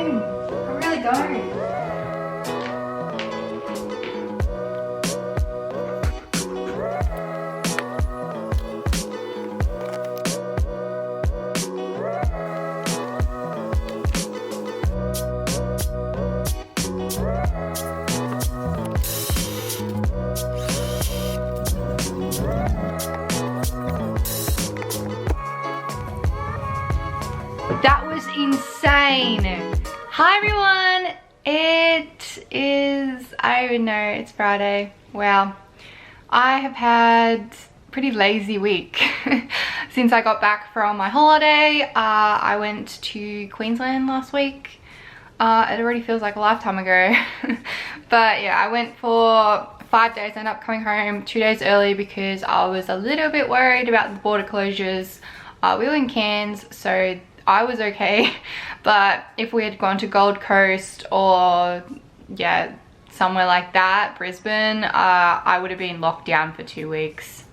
don't. I really don't. That was insane. Hi everyone, it is, I don't even know, it's Friday. Wow, I have had a pretty lazy week since I got back from my holiday. I went to Queensland last week. It already feels like a lifetime ago. But yeah, I went for 5 days. I ended up coming home 2 days early because I was a little bit worried about the border closures. We were in Cairns, so I was okay, but if we had gone to Gold Coast or yeah, somewhere like that, Brisbane, I would have been locked down for 2 weeks,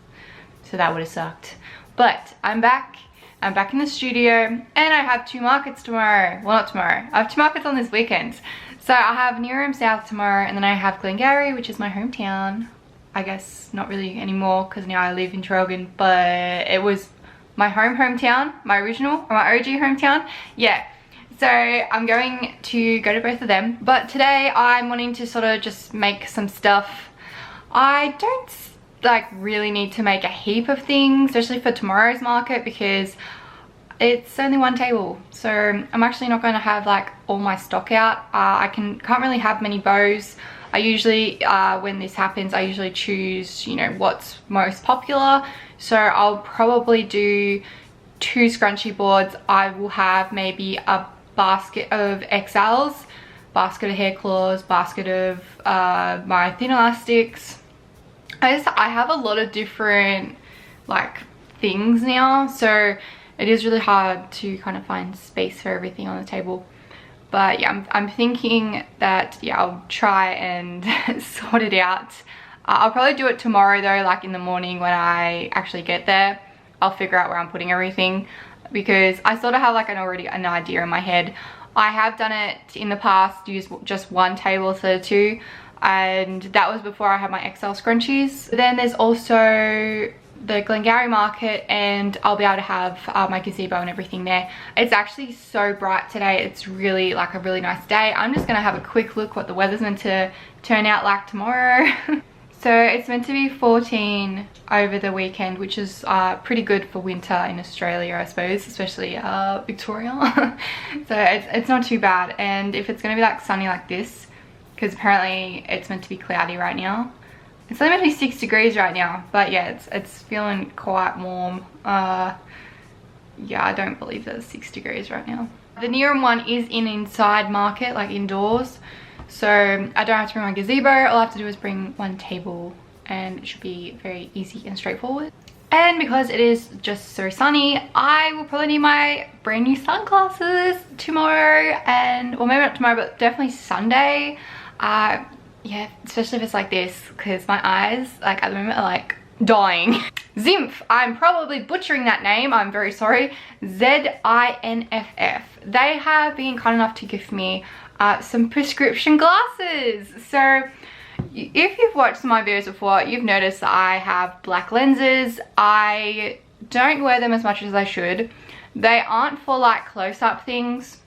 so that would have sucked. But I'm back in the studio, and I have 2 markets tomorrow. Well, not tomorrow, I have 2 markets on this weekend. So I have Neerim South tomorrow, and then I have Glengarry, which is my hometown. I guess not really anymore because now I live in Traralgon, but it was my hometown, my original, or my OG hometown. Yeah, so I'm going to go to both of them. But today I'm wanting to sort of just make some stuff. I don't like really need to make a heap of things, especially for tomorrow's market, because it's only 1 table. So I'm actually not going to have like all my stock out. I can't really have many bows. I usually, when this happens, I usually choose, you know, what's most popular. So I'll probably do 2 scrunchie boards. I will have maybe a basket of XLs, basket of hair claws, basket of my thin elastics. I have a lot of different like things now, so it is really hard to kind of find space for everything on the table. But yeah, I'm thinking that, yeah, I'll try and sort it out. I'll probably do it tomorrow though, like in the morning when I actually get there. I'll figure out where I'm putting everything, because I sort of have like an idea in my head. I have done it in the past, used just 1 table instead of 2, and that was before I had my XL scrunchies. Then there's also the Glengarry market, and I'll be able to have my gazebo and everything there. It's actually so bright today. It's really like a really nice day. I'm just gonna have a quick look what the weather's meant to turn out like tomorrow. So it's meant to be 14 over the weekend, which is pretty good for winter in Australia, I suppose, especially Victoria. So it's not too bad. And if it's gonna be like sunny like this, because apparently it's meant to be cloudy right now. It's only meant to be 6 degrees right now, but yeah, it's feeling quite warm. Yeah, I don't believe that it's 6 degrees right now. The Neerim one is in inside market, like indoors, so I don't have to bring my gazebo. All I have to do is bring 1 table, and it should be very easy and straightforward. And because it is just so sunny, I will probably need my brand new sunglasses tomorrow, and well, maybe not tomorrow, but definitely Sunday. Yeah, especially if it's like this, because my eyes, like at the moment, are like dying. ZINFF, I'm probably butchering that name, I'm very sorry. ZINFF. They have been kind enough to gift me some prescription glasses. So if you've watched my videos before, you've noticed that I have black lenses. I don't wear them as much as I should. They aren't for like close-up things.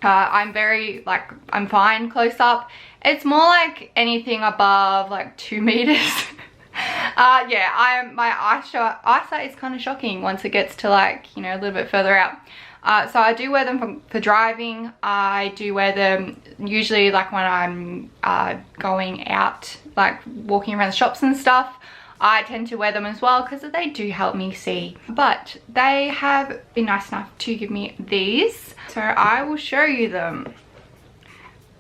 I'm very like, I'm fine close up. It's more like anything above like 2 meters. Yeah, my eyesight is kind of shocking once it gets to like, you know, a little bit further out. So I do wear them for driving. I do wear them usually like when I'm going out, like walking around the shops and stuff. I tend to wear them as well because they do help me see. But they have been nice enough to give me these, so I will show you them.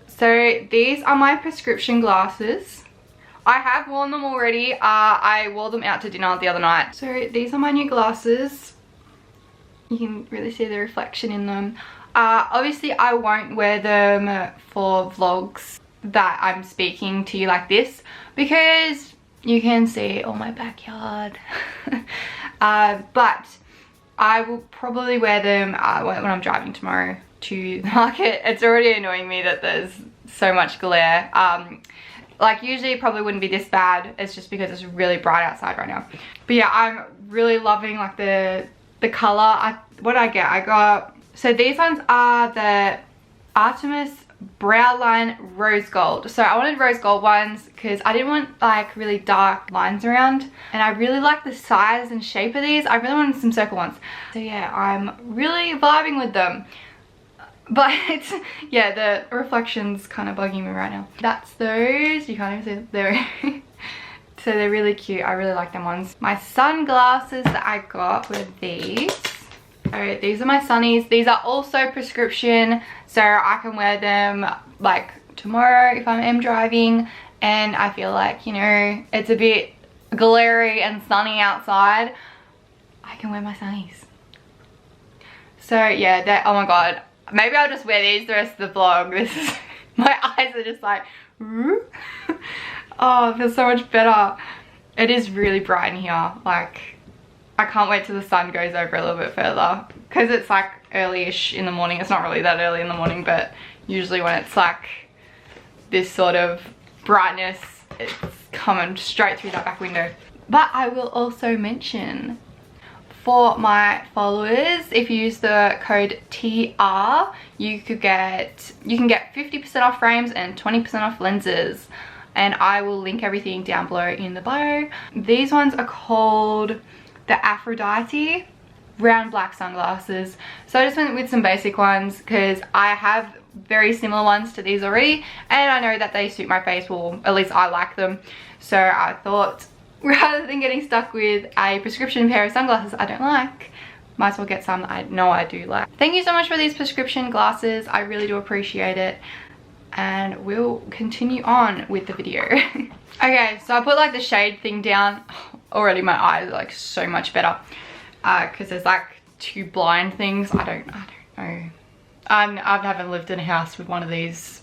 So these are my prescription glasses. I have worn them already. I wore them out to dinner the other night. So these are my new glasses. You can really see the reflection in them. Obviously I won't wear them for vlogs that I'm speaking to you like this, because you can see all my backyard. But I will probably wear them when I'm driving tomorrow to the market. It's already annoying me that there's so much glare. Like usually it probably wouldn't be this bad. It's just because it's really bright outside right now. But yeah, I'm really loving like the color. What did I get? I got, so these ones are the Artemis Brow Line Rose Gold. So I wanted rose gold ones because I didn't want like really dark lines around, and I really like the size and shape of these. I really wanted some circle ones. So yeah, I'm really vibing with them. But yeah, the reflection's kind of bugging me right now. That's those. You can't even see them. So they're really cute. I really like them ones. My sunglasses that I got were these. So these are my sunnies. These are also prescription, so I can wear them like tomorrow if I am driving and I feel like, you know, it's a bit glary and sunny outside. I can wear my sunnies. So yeah, that, oh my god. Maybe I'll just wear these the rest of the vlog. This is, my eyes are just like, oh, it feels so much better. It is really bright in here. Like, I can't wait till the sun goes over a little bit further. Because it's like early-ish in the morning. It's not really that early in the morning, but usually when it's like this sort of brightness, it's coming straight through that back window. But I will also mention, for my followers, if you use the code TR, you can get 50% off frames and 20% off lenses. And I will link everything down below in the bio. These ones are called the Aphrodite round black sunglasses. So I just went with some basic ones because I have very similar ones to these already, and I know that they suit my face, well, at least I like them. So I thought, rather than getting stuck with a prescription pair of sunglasses I don't like, might as well get some that I know I do like. Thank you so much for these prescription glasses. I really do appreciate it. And we'll continue on with the video. Okay, so I put like the shade thing down. Already my eyes are like so much better. Because there's like two blind things. I don't know. I haven't lived in a house with one of these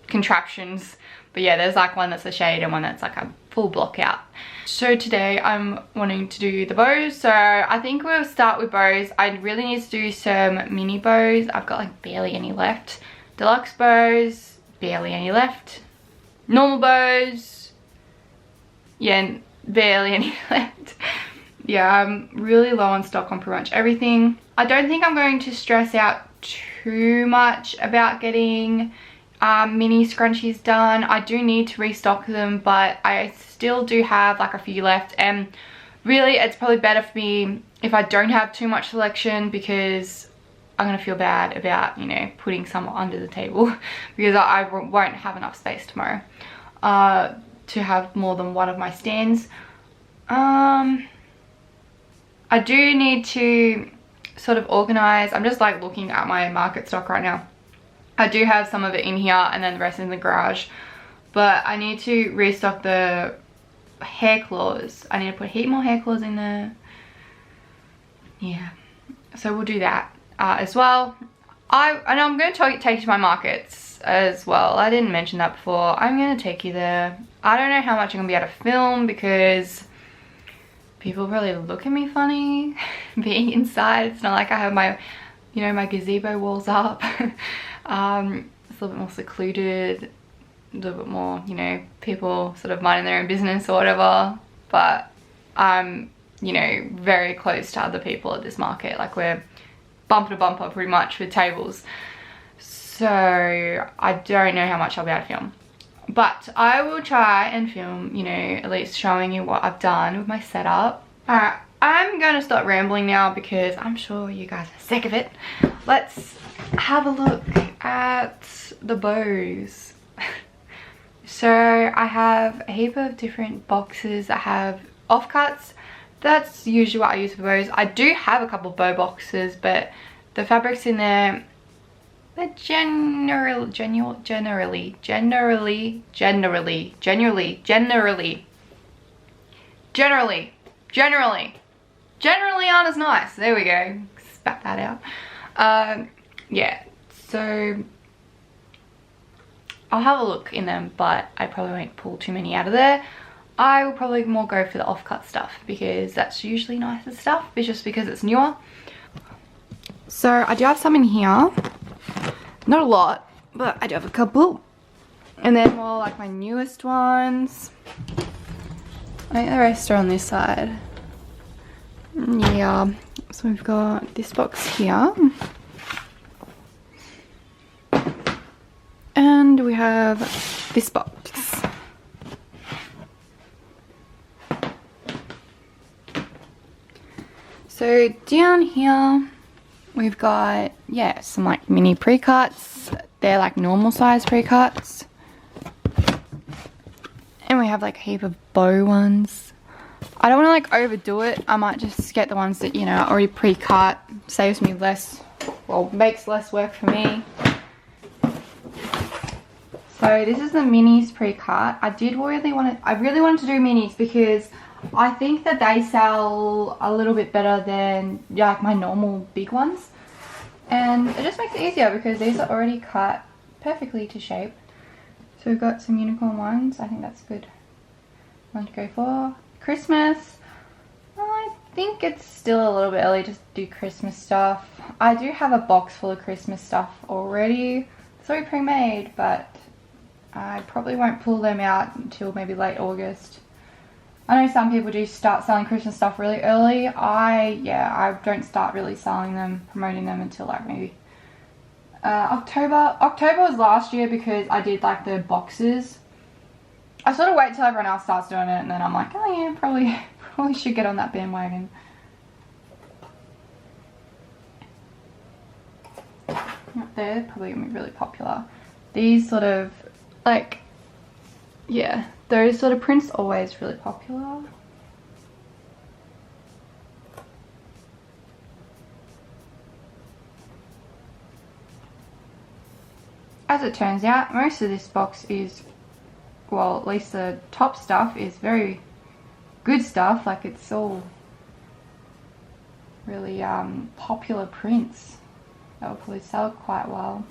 contraptions. But yeah, there's like one that's a shade and one that's like a full block out. So today I'm wanting to do the bows. So I think we'll start with bows. I really need to do some mini bows. I've got like barely any left. Deluxe bows, barely any left. Normal bows, yeah, barely any left. Yeah, I'm really low on stock on pretty much everything. I don't think I'm going to stress out too much about getting mini scrunchies done. I do need to restock them, but I still do have like a few left, and really it's probably better for me if I don't have too much selection, because I'm gonna feel bad about, you know, putting some under the table because I won't have enough space tomorrow to have more than one of my stands. I do need to sort of organize. I'm just like looking at my market stock right now. I do have some of it in here and then the rest in the garage, but I need to restock the hair claws. I need to put a heap more hair claws in there. Yeah, so we'll do that as well. And I'm going to take you to my markets as well. I didn't mention that before. I'm going to take you there. I don't know how much I'm going to be able to film because people really look at me funny being inside. It's not like I have my, you know, my gazebo walls up. It's a little bit more secluded, a little bit more, you know, people sort of minding their own business or whatever. But I'm, you know, very close to other people at this market. Like we're bumper to bumper pretty much with tables. So I don't know how much I'll be able to film. But I will try and film, you know, at least showing you what I've done with my setup. Alright, I'm going to stop rambling now because I'm sure you guys are sick of it. Let's have a look at the bows. So I have a heap of different boxes. I have offcuts. That's usually what I use for bows. I do have a couple of bow boxes, but the fabrics in there, they're generally aren't as nice. There we go. Spat that out. Yeah, so I'll have a look in them, but I probably won't pull too many out of there. I will probably more go for the offcut stuff because that's usually nicer stuff. It's just because it's newer. So I do have some in here. Not a lot, but I do have a couple. And then more like my newest ones. I think the rest are on this side. Yeah, so we've got this box here. And we have this box. So down here, we've got, yeah, some like mini pre-cuts. They're like normal size pre-cuts. And we have like a heap of bow ones. I don't want to like overdo it. I might just get the ones that, you know, are already pre-cut. Saves me less, well, makes less work for me. So this is the minis pre-cut. I really wanted to do minis because I think that they sell a little bit better than, yeah, like my normal big ones. And it just makes it easier because these are already cut perfectly to shape. So we've got some unicorn ones. I think that's a good one to go for. Christmas. I think it's still a little bit early to do Christmas stuff. I do have a box full of Christmas stuff already. It's already pre-made, but I probably won't pull them out until maybe late August. I know some people do start selling Christmas stuff really early. I don't start really selling them, promoting them until like maybe October. October was last year because I did like the boxes. I sort of wait till everyone else starts doing it and then I'm like, oh yeah, probably should get on that bandwagon. They're probably gonna be really popular. These sort of like, yeah, those sort of prints always really popular. As it turns out, most of this box is, well, at least the top stuff is very good stuff. Like it's all really popular prints that will probably sell quite well.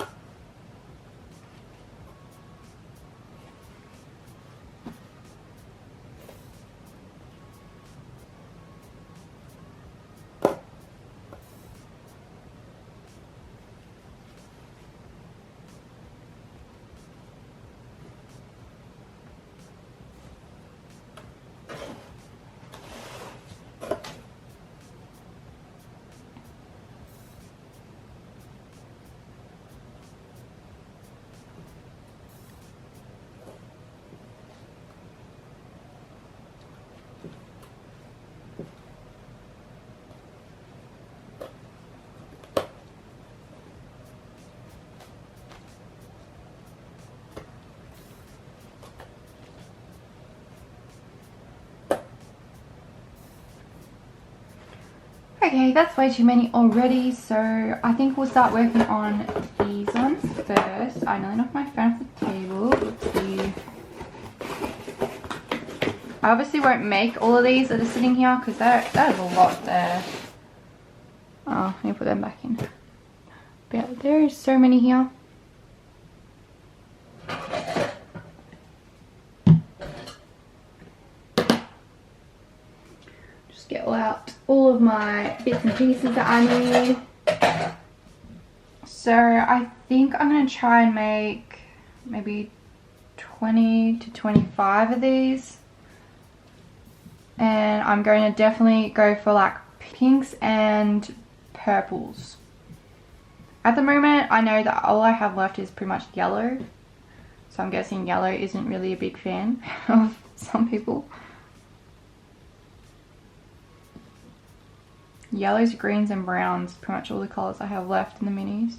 Okay, that's way too many already, so I think we'll start working on these ones first. I nearly knocked my phone off the table. Oopsie. I obviously won't make all of these that are sitting here because that is a lot there. Oh, let me put them back in. But yeah, there is so many here. Get out all of my bits and pieces that I need. So I think I'm going to try and make maybe 20 to 25 of these. And I'm going to definitely go for like pinks and purples. At the moment, I know that all I have left is pretty much yellow. So I'm guessing yellow isn't really a big fan of some people. Yellows, greens and browns, pretty much all the colours I have left in the minis.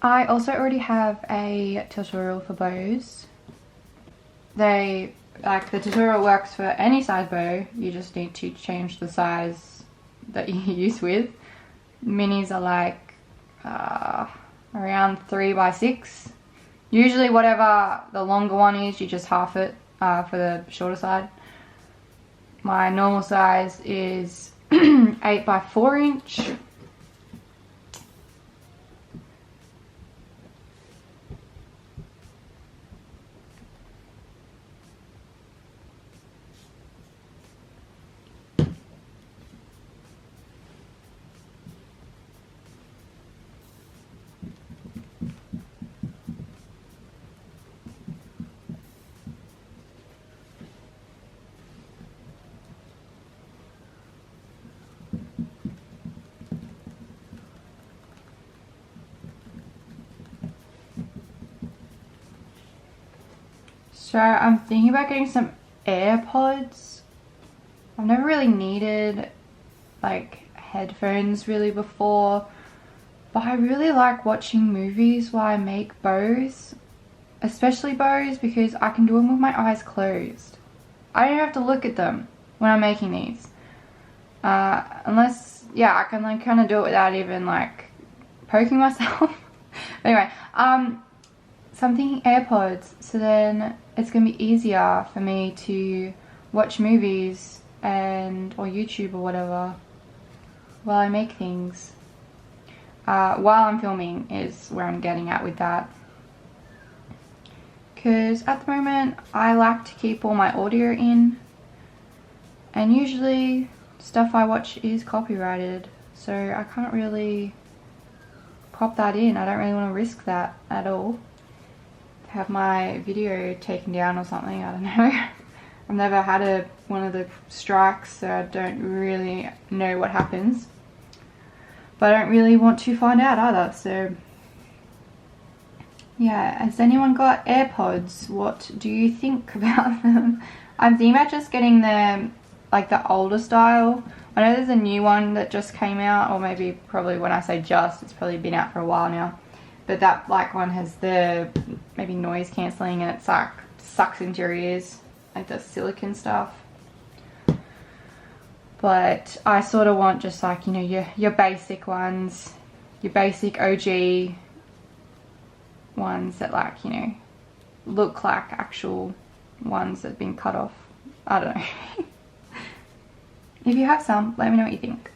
I also already have a tutorial for bows. The tutorial works for any size bow. You just need to change the size that you use with. Minis are like around 3x6. Usually whatever the longer one is, you just half it for the shorter side. My normal size is 8x4 inch. So I'm thinking about getting some AirPods. I've never really needed like headphones really before, but I really like watching movies while I make bows, especially bows, because I can do them with my eyes closed. I don't have to look at them when I'm making these, unless, yeah, I can like kind of do it without even like poking myself. Anyway, so I'm thinking AirPods, so then it's gonna be easier for me to watch movies or YouTube or whatever while I make things. While I'm filming is where I'm getting at with that. Because at the moment I like to keep all my audio in, and usually stuff I watch is copyrighted, so I can't really pop that in. I don't really want to risk that at all. Have my video taken down or something, I don't know. I've never had one of the strikes, so I don't really know what happens. But I don't really want to find out either, so yeah. Has anyone got AirPods? What do you think about them? I'm thinking about just getting them like the older style. I know there's a new one that just came out, or maybe probably when I say just, it's probably been out for a while now. But that black one has the maybe noise cancelling, and it's like sucks into your ears, like the silicone stuff. But I sort of want just like, you know, your basic ones, your basic OG ones that, like, you know, look like actual ones that have been cut off. I don't know. If you have some, let me know what you think.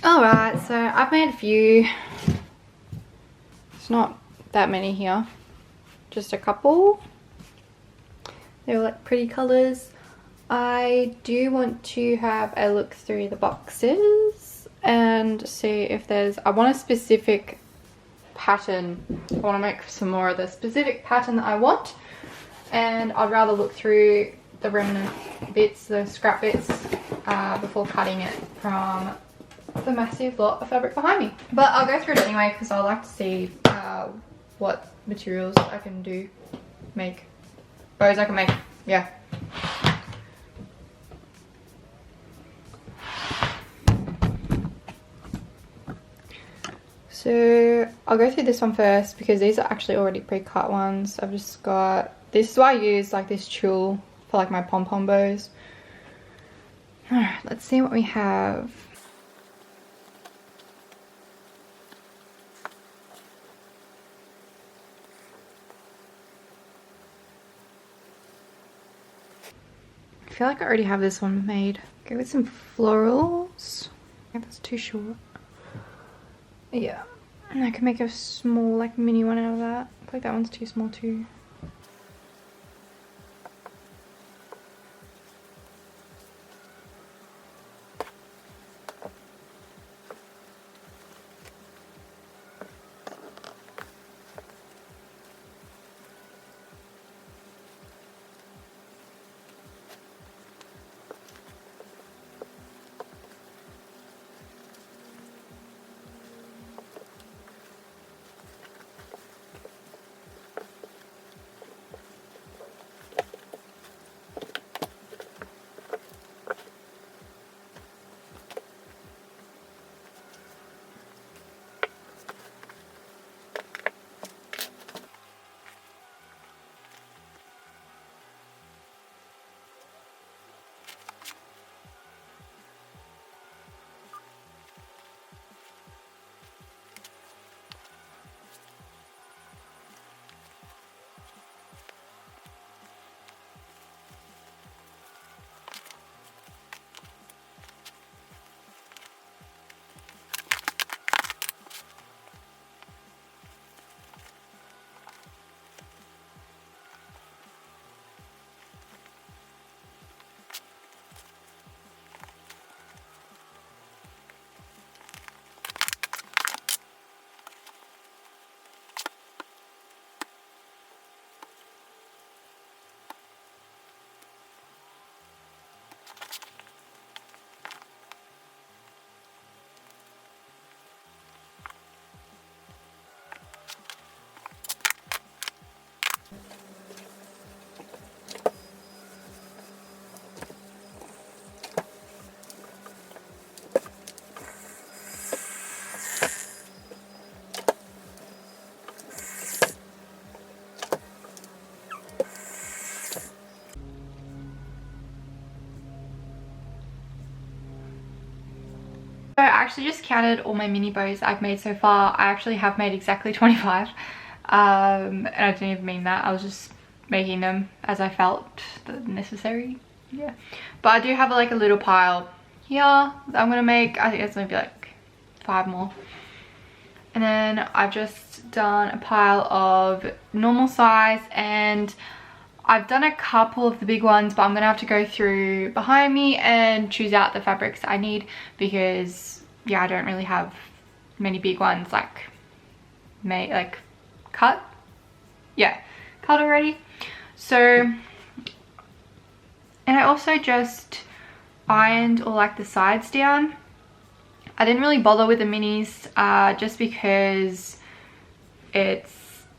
Alright, so I've made a few. It's not that many here, just a couple. They're like pretty colours. I do want to have a look through the boxes and see if there's, I want a specific pattern. I want to make some more of the specific pattern that I want, and I'd rather look through the remnant bits, the scrap bits, before cutting it from the massive lot of fabric behind me. But I'll go through it anyway because I like to see what materials I can make bows I can make. Yeah. So I'll go through this one first because these are actually already pre-cut ones. I've just got, this is why I use like this tulle for like my pom-pom bows. Alright, let's see what we have. I feel like I already have this one made. Go with some florals. Yeah, that's too short. Yeah, and I can make a small like mini one out of that. I feel like that one's too small too. So I actually just counted all my mini bows I've made so far. I actually have made exactly 25. And I didn't even mean that. I was just making them as I felt necessary. Yeah. But I do have like a little pile here that I'm going to make. I think it's going to be like 5 more. And then I've just done a pile of normal size, and I've done a couple of the big ones, but I'm gonna have to go through behind me and choose out the fabrics I need, because yeah, I don't really have many big ones like cut. Yeah, cut already. So, and I also just ironed all like the sides down. I didn't really bother with the minis just because it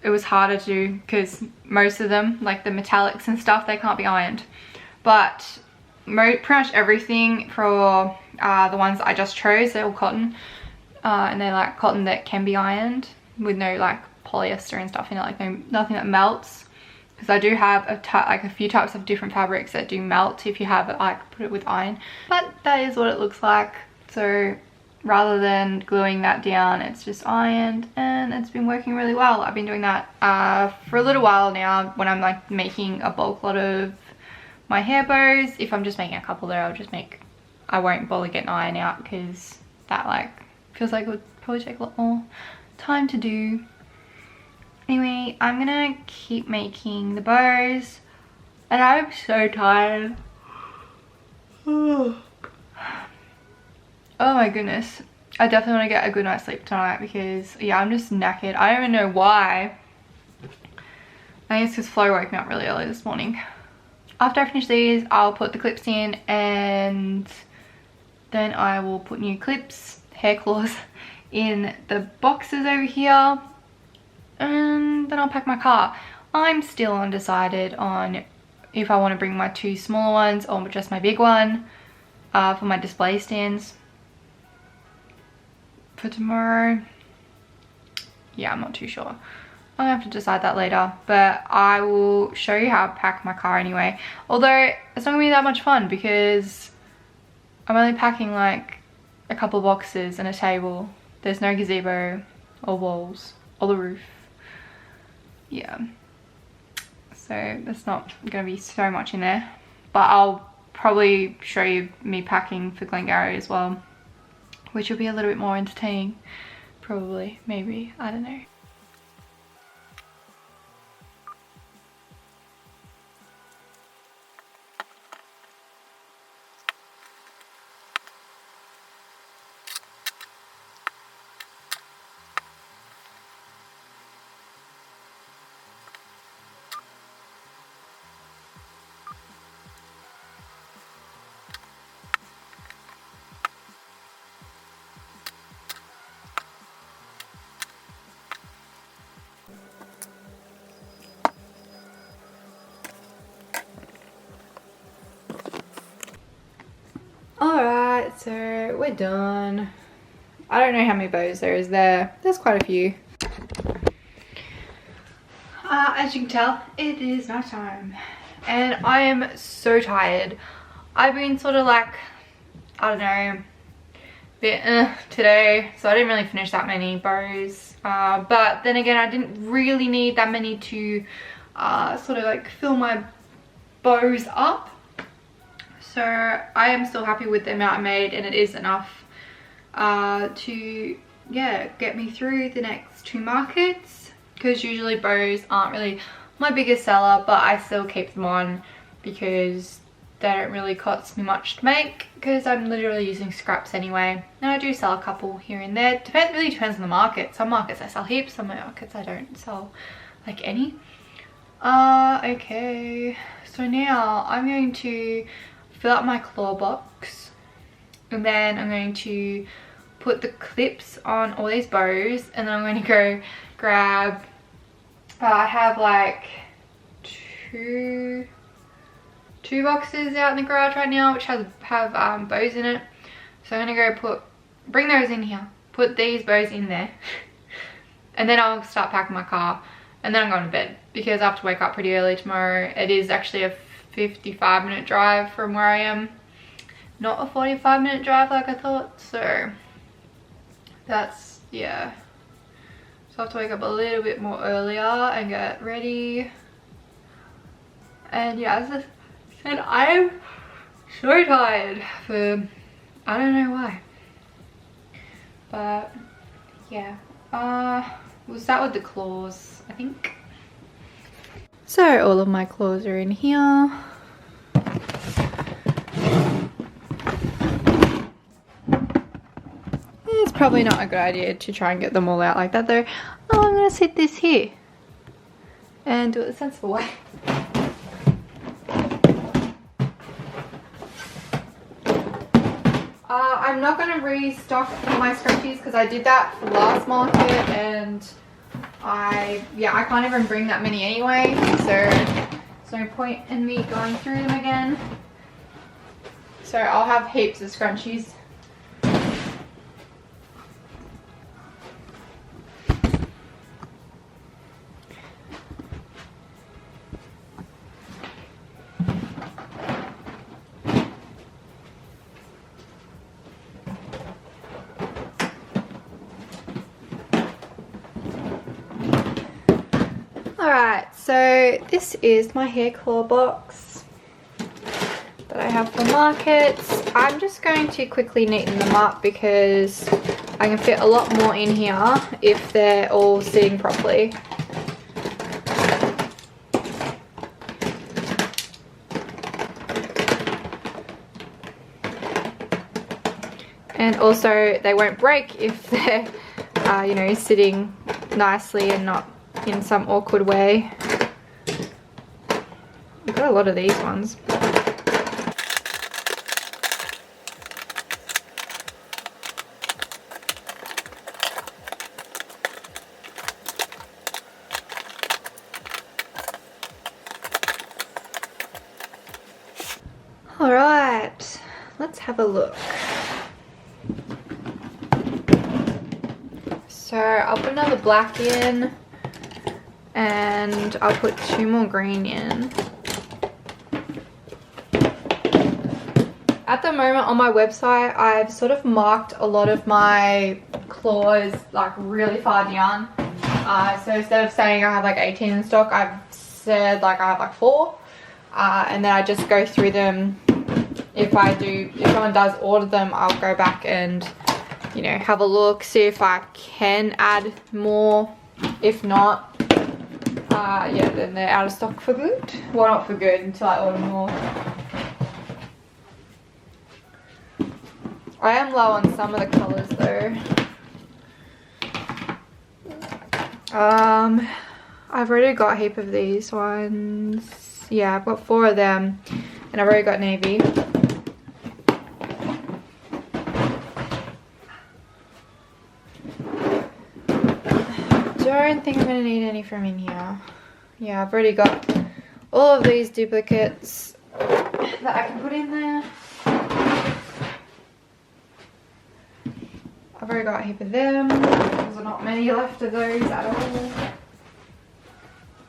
was harder to do, because most of them, like the metallics and stuff, they can't be ironed. But pretty much everything for the ones I just chose, they're all cotton, and they're like cotton that can be ironed with no like polyester and stuff in it, like nothing that melts. Because I do have a few types of different fabrics that do melt if you have it, like put it with iron. But that is what it looks like. So rather than gluing that down, it's just ironed, and it's been working really well. I've been doing that for a little while now when I'm like making a bulk lot of my hair bows. If I'm just making a couple there, I won't bother getting iron out, because that like feels like it would probably take a lot more time to do. Anyway, I'm gonna keep making the bows, and I'm so tired. Oh my goodness, I definitely want to get a good night's sleep tonight, because yeah, I'm just knackered. I don't even know why. I think it's because Flo woke me up really early this morning. After I finish these, I'll put the clips in, and then I will put new clips, hair claws, in the boxes over here, and then I'll pack my car. I'm still undecided on if I want to bring my 2 smaller ones or just my big one for my display stands for tomorrow. yeah, I'm not too sure. I'm gonna have to decide that later, but I will show you how I pack my car anyway. Although it's not gonna be that much fun because I'm only packing like a couple boxes and a table. There's no gazebo or walls or the roof. Yeah, so that's not gonna be so much in there, but I'll probably show you me packing for Glengarry as well, which will be a little bit more entertaining, probably, maybe, I don't know. Alright, so we're done. I don't know how many bows there is there. There's quite a few. As you can tell, it is night time. And I am so tired. I've been sort of like, I don't know, bit today. So I didn't really finish that many bows. But then again, I didn't really need that many to sort of like fill my bows up. So I am still happy with the amount I made, and it is enough to, yeah, get me through the next 2 markets, because usually bows aren't really my biggest seller, but I still keep them on because they don't really cost me much to make, because I'm literally using scraps anyway. And I do sell a couple here and there. Really depends on the market. Some markets I sell heaps, some markets I don't sell like any. Okay, so now I'm going to fill up my claw box, and then I'm going to put the clips on all these bows, and then I'm going to go grab, I have like two boxes out in the garage right now which have bows in it. So I'm going to go bring those in here, put these bows in there, and then I'll start packing my car, and then I'm going to bed because I have to wake up pretty early tomorrow. It is actually a 55-minute drive from where I am, not a 45-minute drive like I thought. So that's, yeah, so I have to wake up a little bit more earlier and get ready. And yeah, as I said, I am so tired for, I don't know why, but yeah, we'll start with the claws, I think. So all of my claws are in here. It's probably not a good idea to try and get them all out like that though. Oh, I'm gonna sit this here and do it the sensible way. I'm not gonna restock my scrunchies because I did that for last market, and I can't even bring that many anyway, so there's no point in me going through them again. So I'll have heaps of scrunchies. Alright, so this is my hair claw box that I have for markets. I'm just going to quickly neaten them up because I can fit a lot more in here if they're all sitting properly. And also they won't break if they're, you know, sitting nicely and not in some awkward way. I've got a lot of these ones. All right, let's have a look. So I'll put another black in and I'll put 2 more green in. At the moment on my website, I've sort of marked a lot of my claws like really far down. So instead of saying I have like 18 in stock, I've said like I have like 4. And then I just go through them. If someone does order them, I'll go back and, you know, have a look, see if I can add more. If not, yeah, then they're out of stock for good. Well, not for good until I order more. I am low on some of the colours though. I've already got a heap of these ones. Yeah, I've got 4 of them, and I've already got navy. I don't think I'm going to need any from in here. Yeah, I've already got all of these duplicates that I can put in there. I've already got a heap of them. There's not many left of those at all.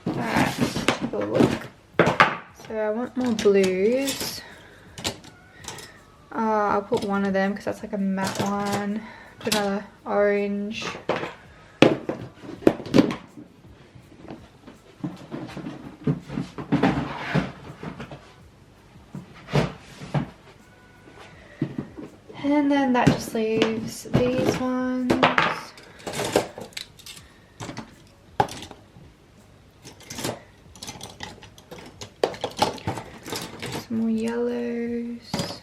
Alright, take a look. So I want more blues. I'll put 1 of them because that's like a matte one. Put another orange. And then that just leaves these ones. Some more yellows.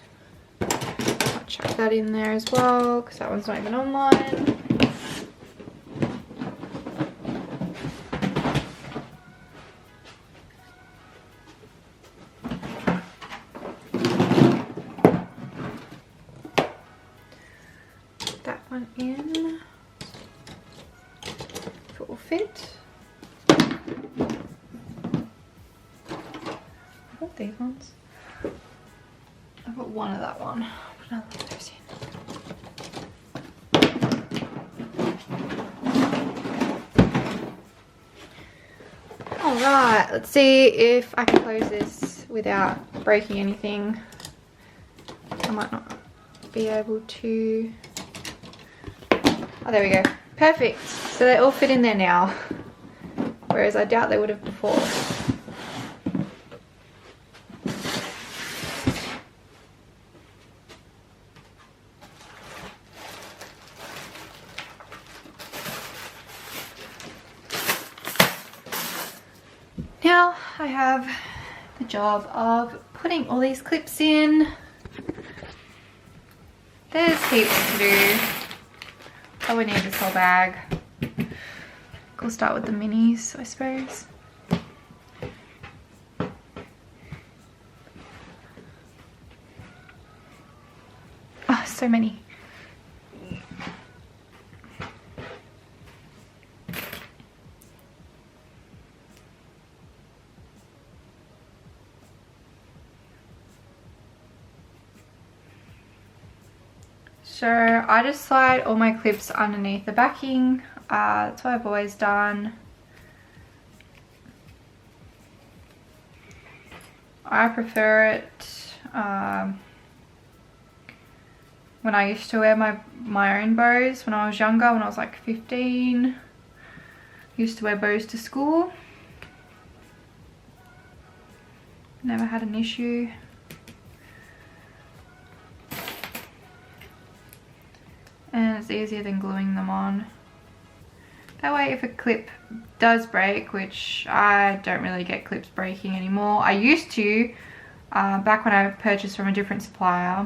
I'll chuck that in there as well because that one's not even online. In if it will fit. I've got these ones. I've got 1 of that one. Put another one of those in. Alright, let's see if I can close this without breaking anything. I might not be able to. Oh, there we go. Perfect. So they all fit in there now. Whereas I doubt they would have before. Now I have the job of putting all these clips in. There's heaps to do. Oh, we need this whole bag. We'll start with the minis, I suppose. Oh, so many. So I just slide all my clips underneath the backing. That's what I've always done. I prefer it when I used to wear my own bows when I was younger, when I was like 15. I used to wear bows to school. Never had an issue. And it's easier than gluing them on. That way if a clip does break, which I don't really get clips breaking anymore. I used to, back when I purchased from a different supplier,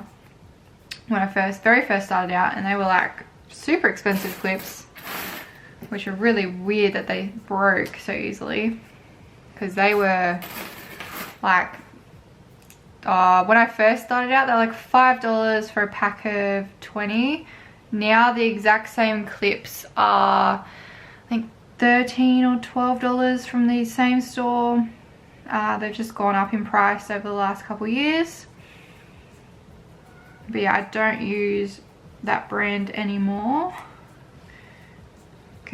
when I very first started out, and they were like super expensive clips, which are really weird that they broke so easily. Because they were like, when I first started out, they're like $5 for a pack of 20. Now the exact same clips are, I think, $13 or $12 from the same store. They've just gone up in price over the last couple of years. But yeah, I don't use that brand anymore.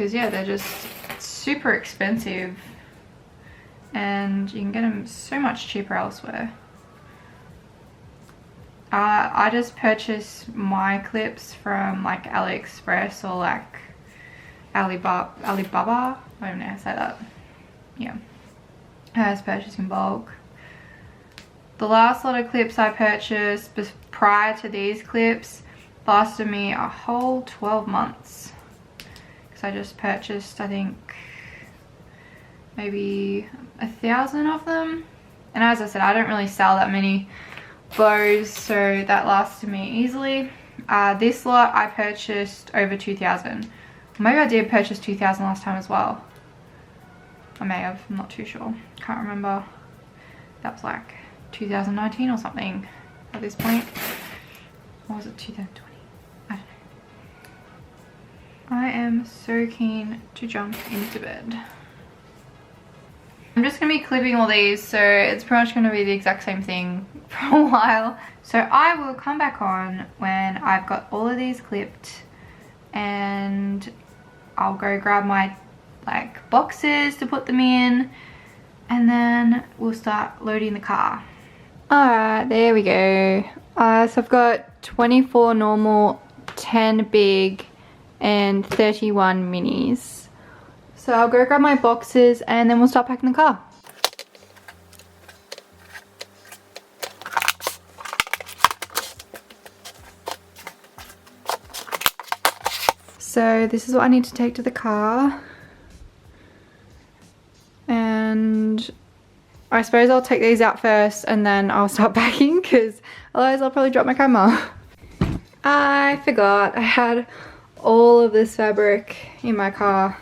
because yeah, they're just super expensive and you can get them so much cheaper elsewhere. I just purchase my clips from like AliExpress or like Alibaba. I don't know how to say that. Yeah, I just purchase in bulk. The last lot of clips I purchased prior to these clips lasted me a whole 12 months. Because I just purchased, I think, maybe 1,000 of them. And as I said, I don't really sell that many bows, so that lasted me easily. This lot I purchased over 2,000. Maybe I did purchase 2,000 last time as well. I may have, I'm not too sure. Can't remember. That was like 2019 or something at this point. Or was it 2020? I don't know. I am so keen to jump into bed. I'm just going to be clipping all these, so it's pretty much going to be the exact same thing for a while. So I will come back on when I've got all of these clipped and I'll go grab my like boxes to put them in and then we'll start loading the car. Alright, there we go. So I've got 24 normal, 10 big and 31 minis. So I'll go grab my boxes and then we'll start packing the car. So this is what I need to take to the car. And I suppose I'll take these out first and then I'll start packing because otherwise I'll probably drop my camera. I forgot I had all of this fabric in my car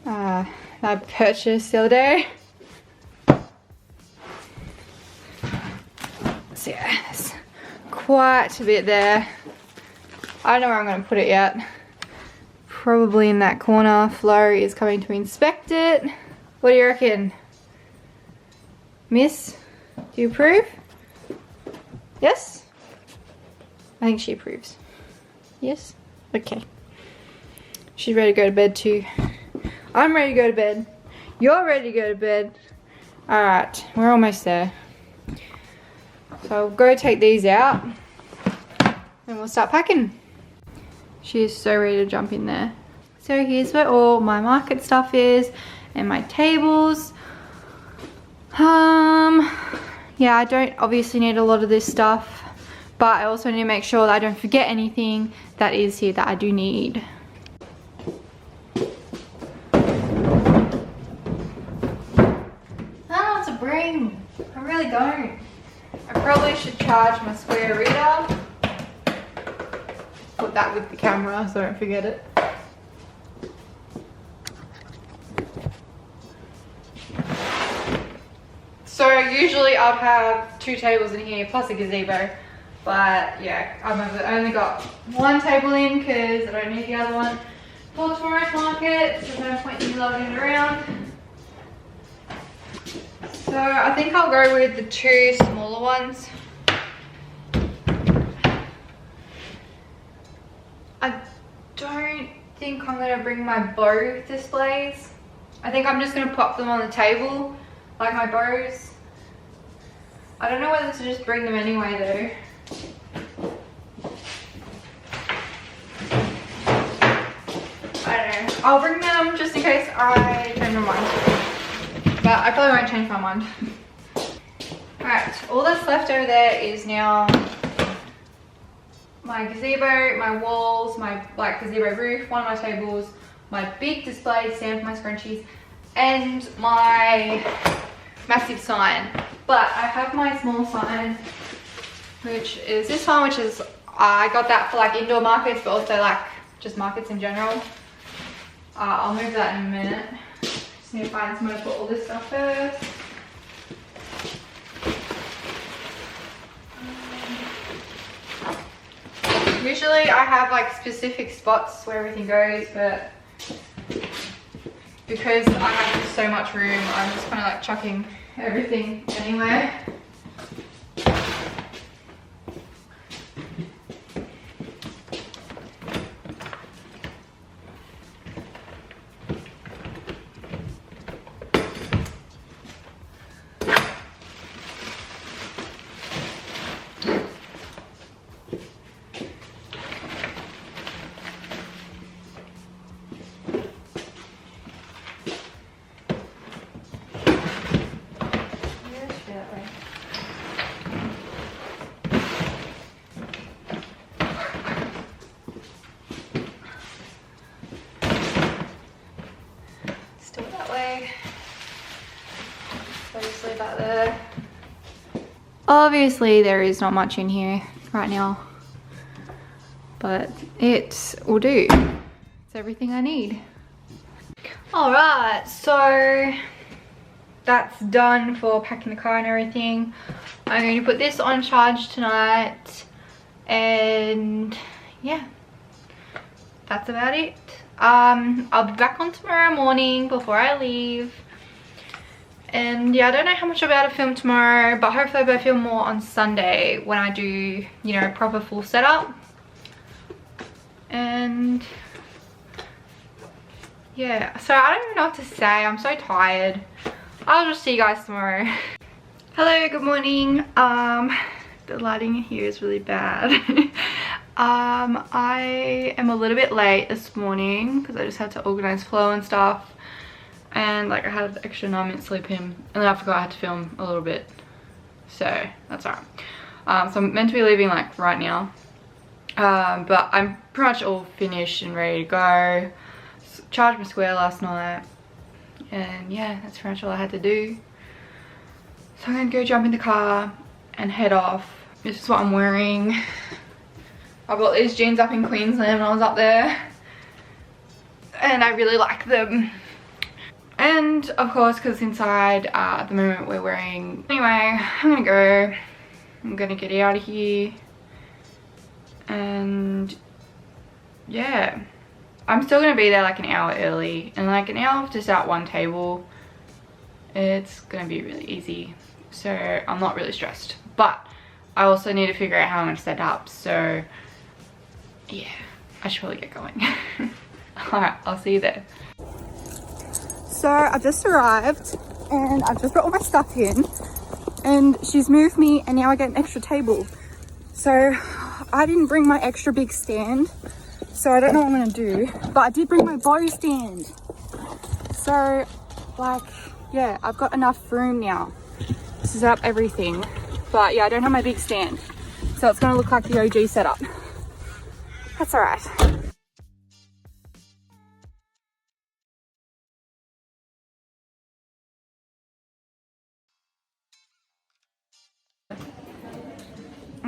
that I purchased the other day. So yeah, there's quite a bit there. I don't know where I'm going to put it yet. Probably in that corner. Flo is coming to inspect it. What do you reckon? Miss, do you approve? Yes? I think she approves. Yes? Okay. She's ready to go to bed too. I'm ready to go to bed. You're ready to go to bed. Alright, we're almost there. So I'll go take these out and we'll start packing. She is so ready to jump in there. So here's where all my market stuff is and my tables. Yeah, I don't obviously need a lot of this stuff, but I also need to make sure that I don't forget anything that is here that I do need. I don't know what to bring. I really don't. I probably should charge my square reader. Put that with the camera so I don't forget it. So usually I'd have 2 tables in here plus a gazebo, but yeah, I've only got 1 table in because I don't need the other one for tomorrow's market. There's no point in me lugging it around. So I think I'll go with the 2 smaller ones. I don't think I'm going to bring my bow displays. I think I'm just going to pop them on the table like my bows. I don't know whether to just bring them anyway though. I don't know. I'll bring them just in case I change my mind. But I probably won't change my mind. Alright, all that's left over there is now my gazebo, my walls, my like gazebo roof, one of my tables, my big display stand for my scrunchies, and my massive sign. But I have my small sign, which is this one, which is I got that for like indoor markets, but also like just markets in general. I'll move that in a minute. Just need to find somewhere to put all this stuff first. Usually I have like specific spots where everything goes, but because I have so much room, I'm just kind of like chucking everything anywhere. bag. So just leave that there. Obviously there is not much in here right now, but it will do. It's everything I need. Alright, so that's done for packing the car and everything. I'm going to put this on charge tonight, and yeah, that's about it. I'll be back on tomorrow morning before I leave. And yeah, I don't know how much I'll be able to film tomorrow, but hopefully I'll be able to film more on Sunday when I do, you know, proper full setup. And yeah, so I don't even know what to say. I'm so tired. I'll just see you guys tomorrow. Hello, good morning. The lighting here is really bad. I am a little bit late this morning because I just had to organize flow and stuff. And like I had an extra 9 minutes sleep in, and then I forgot I had to film a little bit. So that's alright. So I'm meant to be leaving like right now. But I'm pretty much all finished and ready to go. Charged my square last night. And yeah, that's pretty much all I had to do. So I'm gonna go jump in the car and head off. This is what I'm wearing. I bought these jeans up in Queensland when I was up there, and I really like them. And of course, because inside at the moment we're wearing. Anyway, I'm gonna go. I'm gonna get out of here. And yeah, I'm still gonna be there like an hour early, and like an hour to set up one table. It's gonna be really easy, so I'm not really stressed. But I also need to figure out how I'm gonna set up, so yeah, I should probably get going. Alright, I'll see you there. So I've just arrived and I've just brought all my stuff in, and she's moved me, and now I get an extra table. So I didn't bring my extra big stand, so I don't know what I'm gonna do, but I did bring my bow stand. So like, yeah, I've got enough room now to set up everything. But yeah, I don't have my big stand, so it's gonna look like the OG setup. That's all right.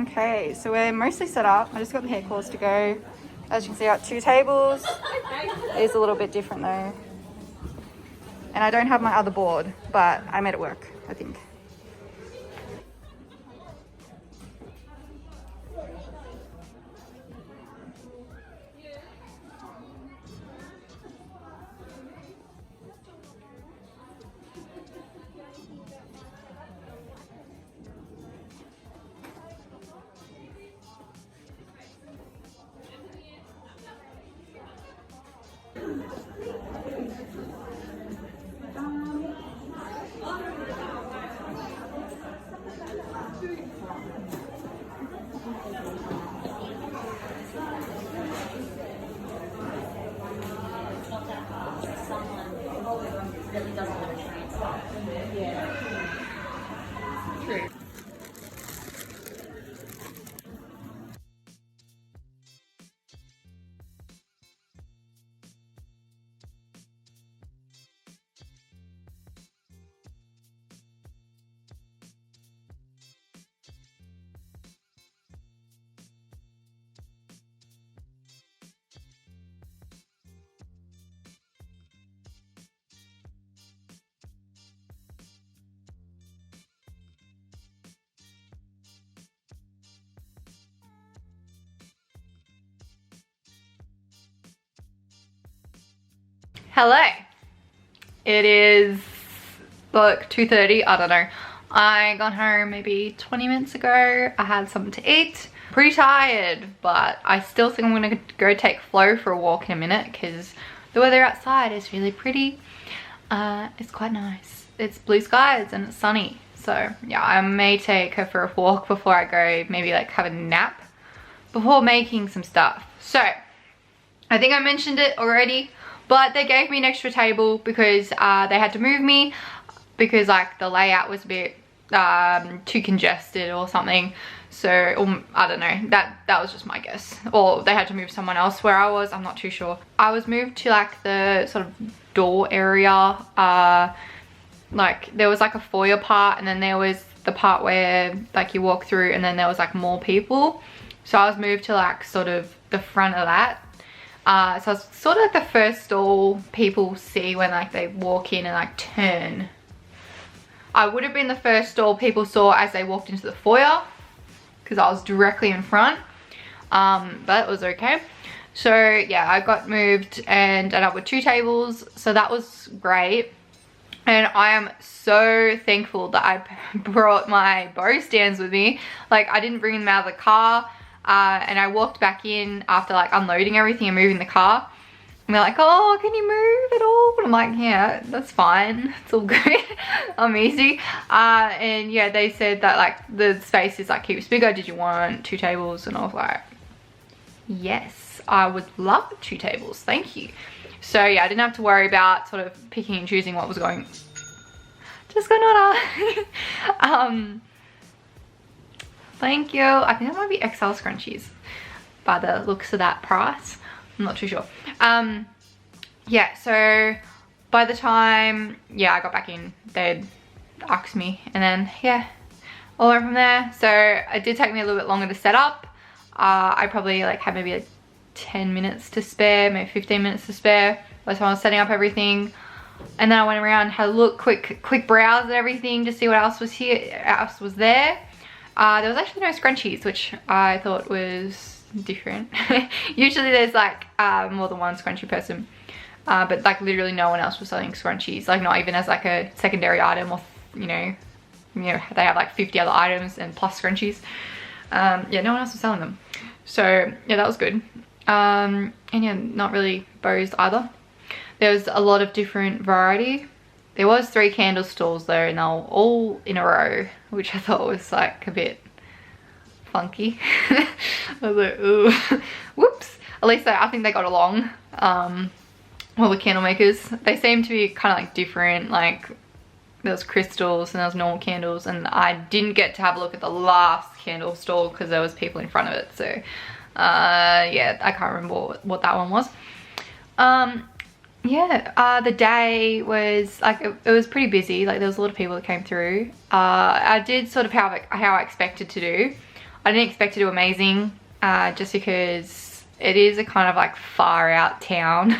Okay, so we're mostly set up. I just got the hair course to go. As you can see, I got 2 tables. It is a little bit different though. And I don't have my other board, but I made it work, I think. Hello. It is like 2:30, I don't know. I got home maybe 20 minutes ago. I had something to eat. Pretty tired, but I still think I'm gonna go take Flo for a walk in a minute because the weather outside is really pretty. It's quite nice. It's blue skies and it's sunny. So yeah, I may take her for a walk before I go, maybe like have a nap before making some stuff. So I think I mentioned it already, but they gave me an extra table because they had to move me because like the layout was a bit too congested or something. So I don't know, that was just my guess. Or they had to move someone else where I was, I'm not too sure. I was moved to like the sort of store area. Like there was like a foyer part, and then there was the part where like you walk through, and then there was like more people. So I was moved to like sort of the front of that. So I was sort of like the first stall people see when like they walk in and like turn. I would have been the first stall people saw as they walked into the foyer, because I was directly in front. But it was okay. So yeah, I got moved and ended up with 2 tables, so that was great. And I am so thankful that I brought my bow stands with me. Like I didn't bring them out of the car, and I walked back in after like unloading everything and moving the car. And they're like, oh, can you move at all? And I'm like, yeah, that's fine. It's all good. I'm easy. And yeah, they said that like the space is like keeps bigger. Did you want 2 tables? And I was like, yes, I would love 2 tables. Thank you. So yeah, I didn't have to worry about sort of picking and choosing what was going. Just got order. Thank you. I think that might be XL scrunchies by the looks of that price. I'm not too sure. Yeah, so by the time, yeah, I got back in, they'd asked me, and then, yeah, all over from there. So it did take me a little bit longer to set up. I probably like had maybe like 10 minutes to spare, maybe 15 minutes to spare by the time I was setting up everything. And then I went around, had a look, quick browse at everything to see what else was there. There was actually no scrunchies, which I thought was different. Usually there's like more than one scrunchie person, but like literally no one else was selling scrunchies, like not even as like a secondary item, or you know they have like 50 other items and plus scrunchies. Yeah, no one else was selling them, so yeah, that was good. And yeah, not really bows either. There was a lot of different variety. There was 3 candle stalls though, and they were all in a row, which I thought was like a bit funky. I was like, ooh, whoops. At least I think they got along. All the candle makers, they seem to be kind of like different. Like there was crystals and there was normal candles, and I didn't get to have a look at the last candle stall because there was people in front of it. So yeah, I can't remember what that one was. Yeah, the day was like, it was pretty busy. Like there was a lot of people that came through. I did sort of how I expected to do. I didn't expect to do amazing, just because it is a kind of like far out town.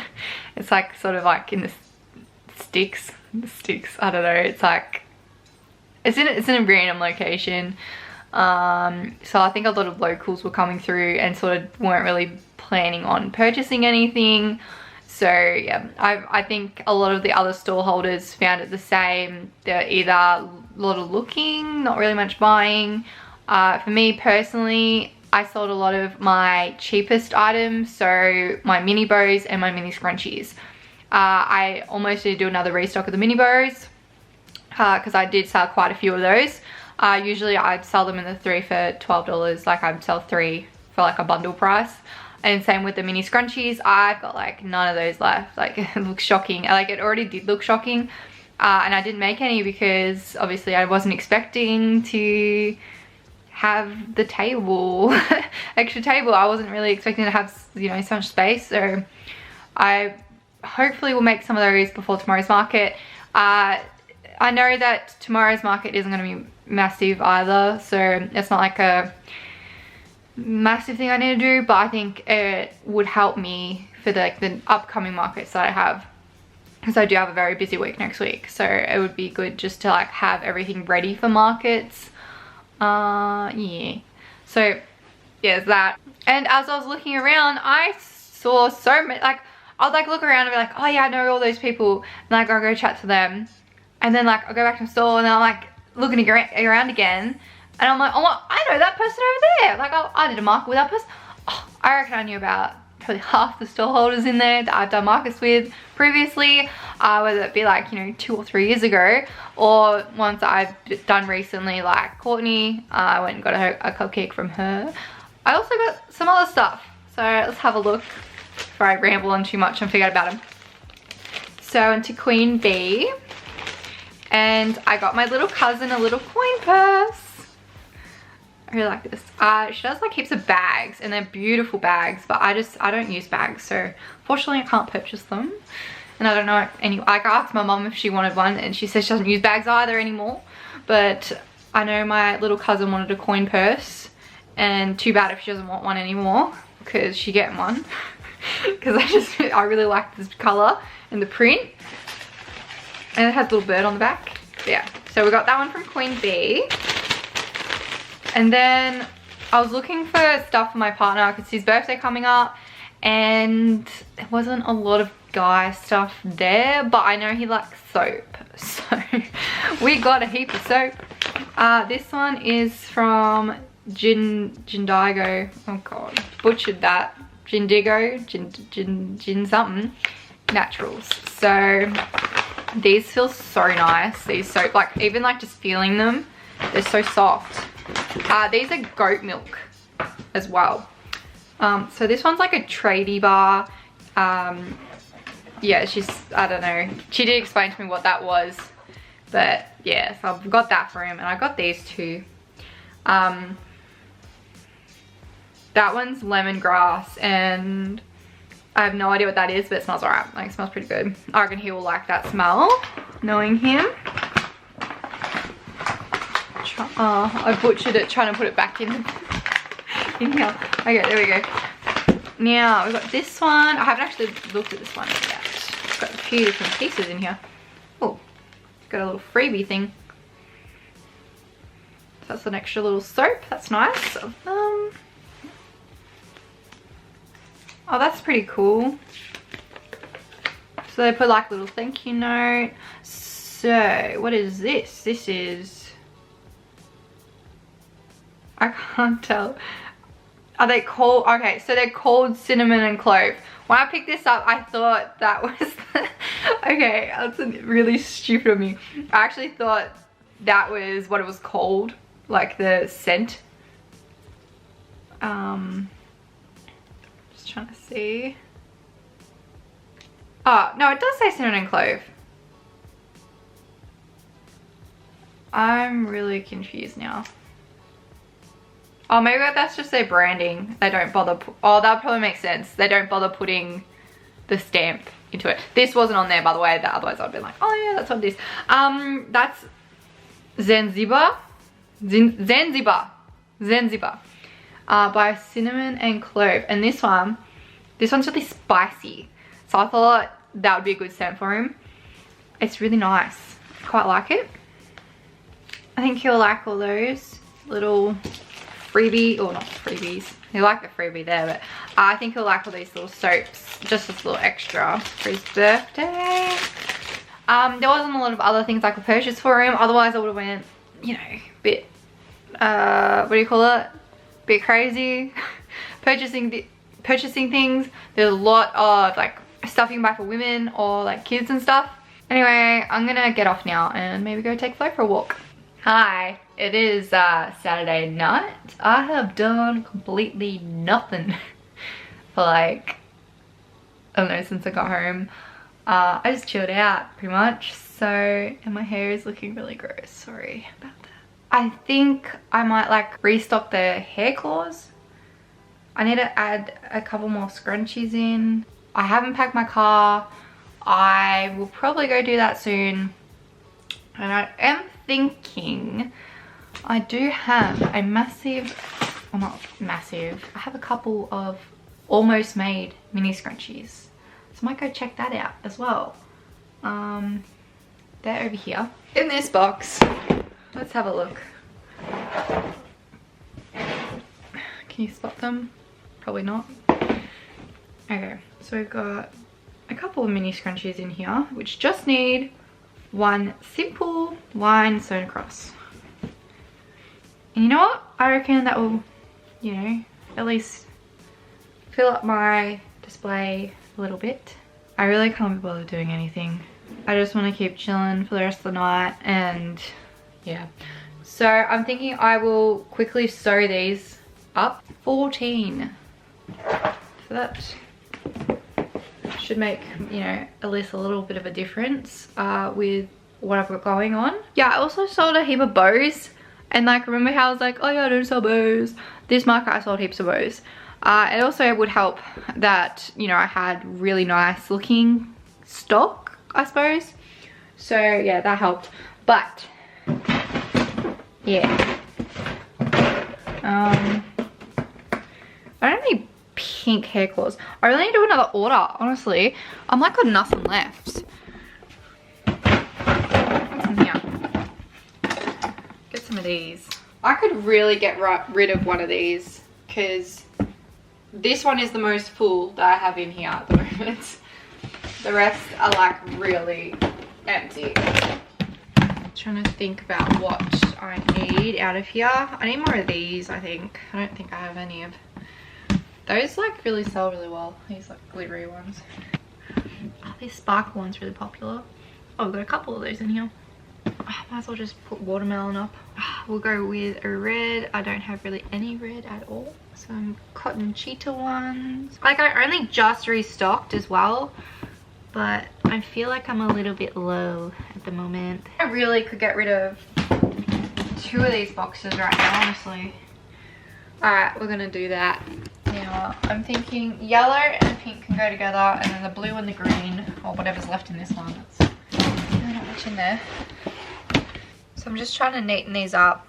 It's like sort of like in the sticks, I don't know. It's like, it's in a random location. So I think a lot of locals were coming through and sort of weren't really planning on purchasing anything. So yeah, I think a lot of the other stall holders found it the same. They're either a lot of looking, not really much buying. For me personally, I sold a lot of my cheapest items, so my mini bows and my mini scrunchies. I almost need to do another restock of the mini bows, because I did sell quite a few of those. Usually I'd sell them in the 3 for $12, like I'd sell 3 for like a bundle price. And same with the mini scrunchies, I've got like none of those left. Like it looks shocking, like it already did look shocking. And I didn't make any because obviously I wasn't expecting to have the table, extra table. I wasn't really expecting to have, you know, so much space. So I hopefully will make some of those before tomorrow's market. I know that tomorrow's market isn't going to be massive either, so it's not like a massive thing I need to do, but I think it would help me for the upcoming markets that I have, because I do have a very busy week next week. So it would be good just to like have everything ready for markets. Yeah, so yeah, it's that. And as I was looking around, I saw so many, like I'll like look around and be like, oh yeah, I know all those people, and like I'll go chat to them, and then like I'll go back to the store and I'm like looking around again, and I'm like, oh, I know that person over there. Like I did a market with that person. Oh, I reckon I knew about probably half the store holders in there that I've done markets with previously, whether it be like, you know, 2 or 3 years ago, or ones that I've done recently, like Courtney. I went and got a cupcake from her. I also got some other stuff, so let's have a look before I ramble on too much and forget about them. So I went to Queen Bee, and I got my little cousin a little coin purse. I really like this. She does like heaps of bags, and they're beautiful bags, but I don't use bags, so fortunately I can't purchase them. and I don't know any. I asked my mum if she wanted one, and she says she doesn't use bags either anymore. But I know my little cousin wanted a coin purse, and too bad if she doesn't want one anymore, because she getting one. Because I really like this color and the print, and it has a little bird on the back. Yeah, so we got that one from Queen Bee. And then I was looking for stuff for my partner because his birthday coming up, and there wasn't a lot of guy stuff there, but I know he likes soap, so we got a heap of soap. This one is from Jindigo. Oh god, butchered that. Jindigo, Gin something Naturals. So these feel so nice. These soap, like even like just feeling them, they're so soft. These are goat milk as well. So this one's like a tradie bar. Yeah, I don't know. She did explain to me what that was. But yeah, so I've got that for him, and I got these two. That one's lemongrass, and I have no idea what that is, but it smells alright. Like, it smells pretty good. I reckon he will like that smell, knowing him. I butchered it trying to put it back in here. Okay, there we go. Now, we've got this one. I haven't actually looked at this one yet. It's got a few different pieces in here. Oh, got a little freebie thing. So that's an extra little soap. That's nice. Oh, that's pretty cool. So they put like a little thank you note. So, what is this? This is... I can't tell. Are they called... Okay, so they're called cinnamon and clove. When I picked this up, I thought that was... Okay, that's really stupid of me. I actually thought that was what it was called. Like the scent. Just trying to see. Oh, no, it does say cinnamon and clove. I'm really confused now. Oh, maybe that's just their branding. They don't bother. Oh, that probably makes sense. They don't bother putting the stamp into it. This wasn't on there, by the way. Otherwise, I'd be like, oh yeah, that's on this. That's Zanzibar. Zanzibar. By cinnamon and clove. And this one's really spicy. So I thought that would be a good scent for him. It's really nice. I quite like it. I think he'll like all those little freebie, or not freebies. He'll like the freebie there, but I think he'll like all these little soaps. Just as a little extra for his birthday. There wasn't a lot of other things I could purchase for him. Otherwise I would have went, you know, a bit, what do you call it? Bit crazy. purchasing things. There's a lot of like stuff you can buy for women or like kids and stuff. Anyway, I'm gonna get off now and maybe go take Flo for a walk. Hi, it is Saturday night. I have done completely nothing for like, I don't know, since I got home. I just chilled out pretty much. So, and my hair is looking really gross. Sorry about that. I think I might like restock the hair claws. I need to add a couple more scrunchies in. I haven't packed my car. I will probably go do that soon. And I am thinking I do have a massive, well not massive, I have a couple of almost made mini scrunchies. So I might go check that out as well. They're over here in this box. Let's have a look. Can you spot them? Probably not. Okay, so we've got a couple of mini scrunchies in here, which just need one simple line sewn across. And you know what? I reckon that will, you know, at least fill up my display a little bit. I really can't be bothered doing anything. I just want to keep chilling for the rest of the night, and yeah. So I'm thinking I will quickly sew these up. 14. So that should make, you know, at least a little bit of a difference with what I've got going on. Yeah, I also sold a heap of bows. And like, remember how I was like, oh yeah, I don't sell bows. This market I sold heaps of bows. It also would help that, you know, I had really nice looking stock, I suppose. So yeah, that helped. But yeah, I don't have any pink hair claws. I really need to do another order, honestly. I'm like got nothing left. What's in here? Get some of these. I could really get rid of one of these because this one is the most full that I have in here at the moment. The rest are like really empty. I'm trying to think about what I need out of here. I need more of these, I think. I don't think I have any of those. Like really sell really well. These like glittery ones. Oh, this sparkle one's really popular. Oh, we've got a couple of those in here. Might as well just put watermelon up. We'll go with a red. I don't have really any red at all. Some cotton cheetah ones. Like I only just restocked as well, but I feel like I'm a little bit low at the moment. I really could get rid of 2 of these boxes right now, honestly. Alright, we're gonna do that. Now, I'm thinking yellow and pink can go together, and then the blue and the green, or whatever's left in this one. There's not much in there. So I'm just trying to neaten these up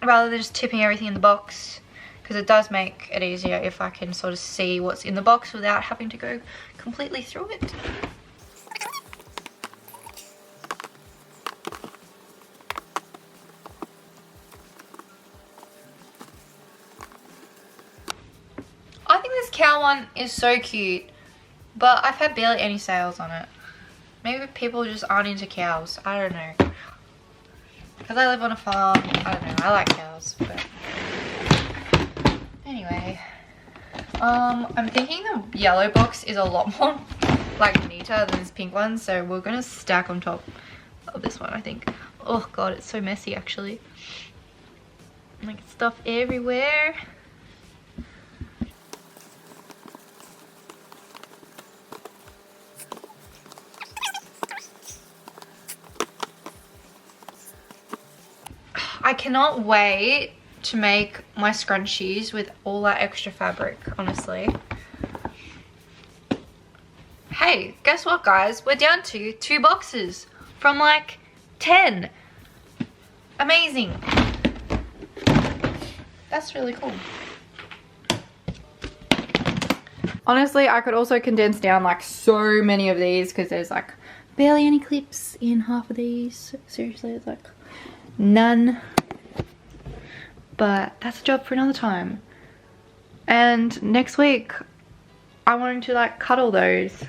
rather than just tipping everything in the box, because it does make it easier if I can sort of see what's in the box without having to go completely through it. I think this cow one is so cute, but I've had barely any sales on it. Maybe people just aren't into cows. I don't know. Because I live on a farm. I don't know. I like cows, but anyway. I'm thinking the yellow box is a lot more like neater than this pink one, so we're gonna stack on top of this one, I think. Oh god, it's so messy actually. Like stuff everywhere. I cannot wait to make my scrunchies with all that extra fabric, honestly. Hey, guess what guys? We're down to 2 boxes from like 10. Amazing. That's really cool. Honestly, I could also condense down like so many of these because there's like barely any clips in half of these. Seriously, it's like none. But that's a job for another time. And next week I'm wanting to like cut all those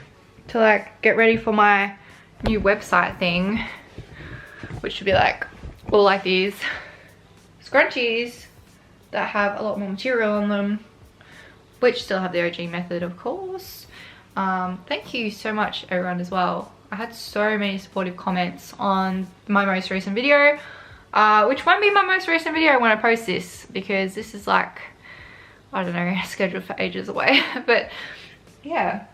to like get ready for my new website thing, which should be like all like these scrunchies that have a lot more material on them, which still have the OG method, of course. Thank you so much everyone as well. I had so many supportive comments on my most recent video, which won't be my most recent video when I post this, because this is like, I don't know, scheduled for ages away. But yeah,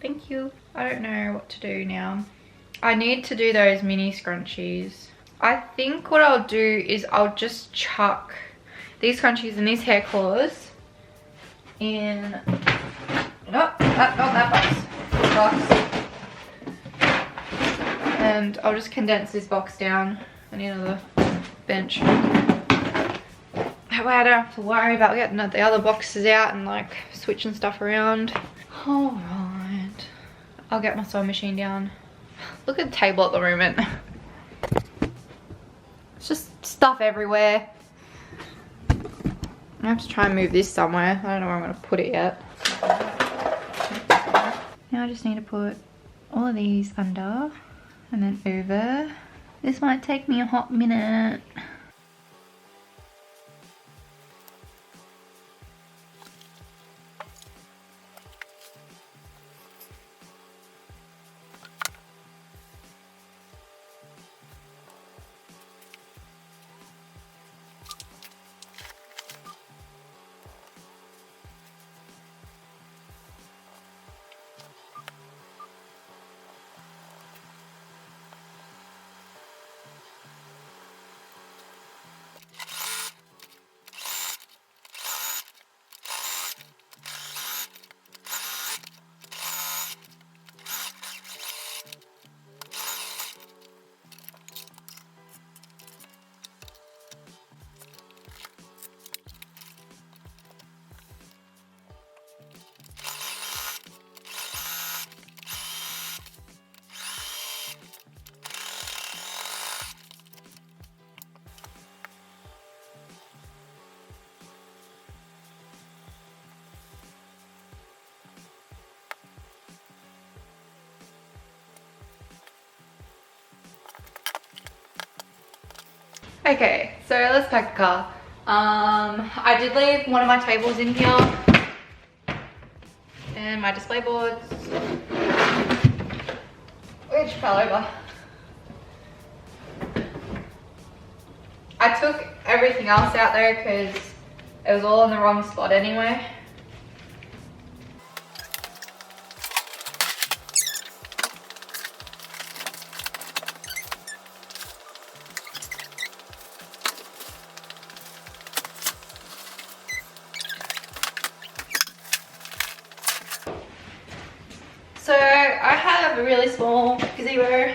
thank you. I don't know what to do now. I need to do those mini scrunchies. I think what I'll do is I'll just chuck these scrunchies and these hair claws in, not that box. And I'll just condense this box down. I need another bench. That way I don't have to worry about getting the other boxes out and like switching stuff around. Alright, I'll get my sewing machine down. Look at the table at the moment. It's just stuff everywhere. I have to try and move this somewhere. I don't know where I'm going to put it yet. Now I just need to put all of these under and then over. This might take me a hot minute. Okay, so let's pack the car. I did leave one of my tables in here and my display boards, which fell over. I took everything else out there because it was all in the wrong spot anyway. So I have a really small gazebo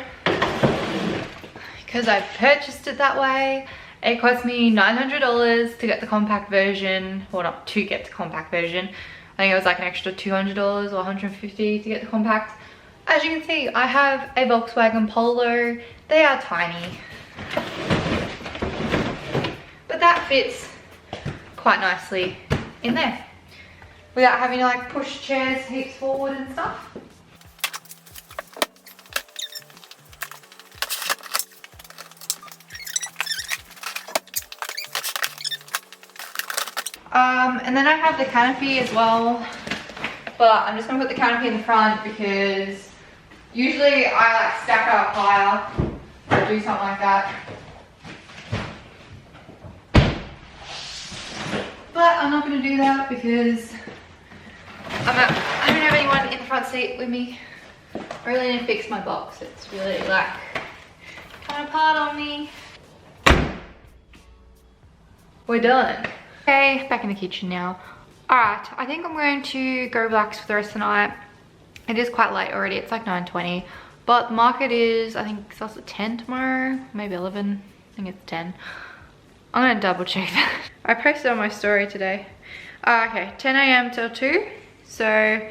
because I purchased it that way. It cost me $900 to get the compact version. Well, not to get the compact version. I think it was like an extra $200 or $150 to get the compact. As you can see, I have a Volkswagen Polo. They are tiny, but that fits quite nicely in there without having to like push chairs heaps forward and stuff. And then I have the canopy as well, but I'm just gonna put the canopy in the front because usually I like stack it up higher or do something like that. But I'm not gonna do that because I don't have anyone in the front seat with me. I really need to fix my box. It's really like kind of hard on me. We're done. Okay, back in the kitchen now. Alright, I think I'm going to go relax for the rest of the night. It is quite late already, it's like 9:20. But the market is, I think, starts at 10 tomorrow, maybe 11. I think it's 10. I'm gonna double check that. I posted on my story today. Okay, 10 AM till 2. So,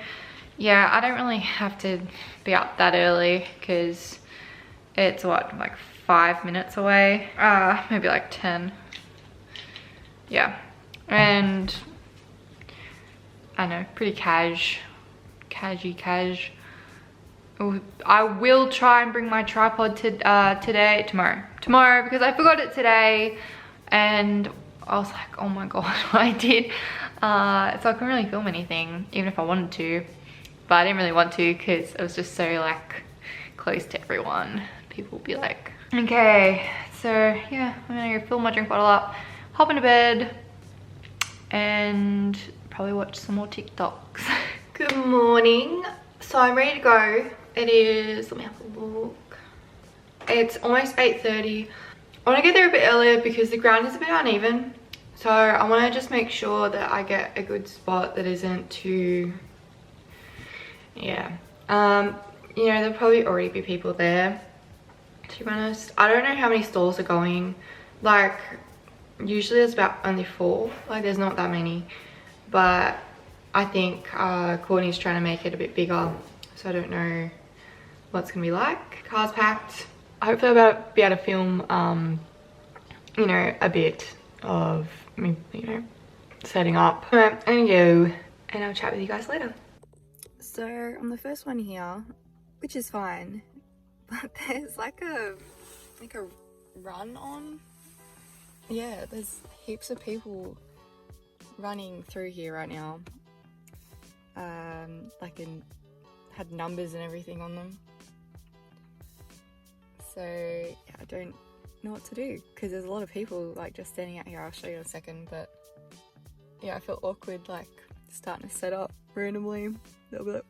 yeah, I don't really have to be up that early because it's what, like 5 minutes away? Maybe like 10. Yeah. And I know, pretty cash. I will try and bring my tripod to tomorrow because I forgot it today and I was like, oh my god, what I did. So I couldn't really film anything even if I wanted to, but I didn't really want to because it was just so like close to everyone. People would be like, okay, so yeah, I'm gonna go fill my drink bottle up, hop into bed and probably watch some more TikToks. Good morning. So I'm ready to go. It is, let me have a look. It's almost 8:30. I want to get there a bit earlier because the ground is a bit uneven. So I want to just make sure that I get a good spot that isn't too, yeah. You know, there'll probably already be people there, to be honest. I don't know how many stalls are going. Like, usually there's about only 4. Like, there's not that many. But I think Courtney's trying to make it a bit bigger. So I don't know what's gonna be like. Car's packed. Hopefully I'll be able to film, you know, a bit of me, you know, setting up. I'm gonna go and I'll chat with you guys later. So I'm the first one here, which is fine. But there's like a run on. Yeah, there's heaps of people running through here right now. Like had numbers and everything on them. So yeah, I don't know what to do because there's a lot of people like just standing out here. I'll show you in a second, but yeah, I feel awkward like starting to set up randomly. They'll be like,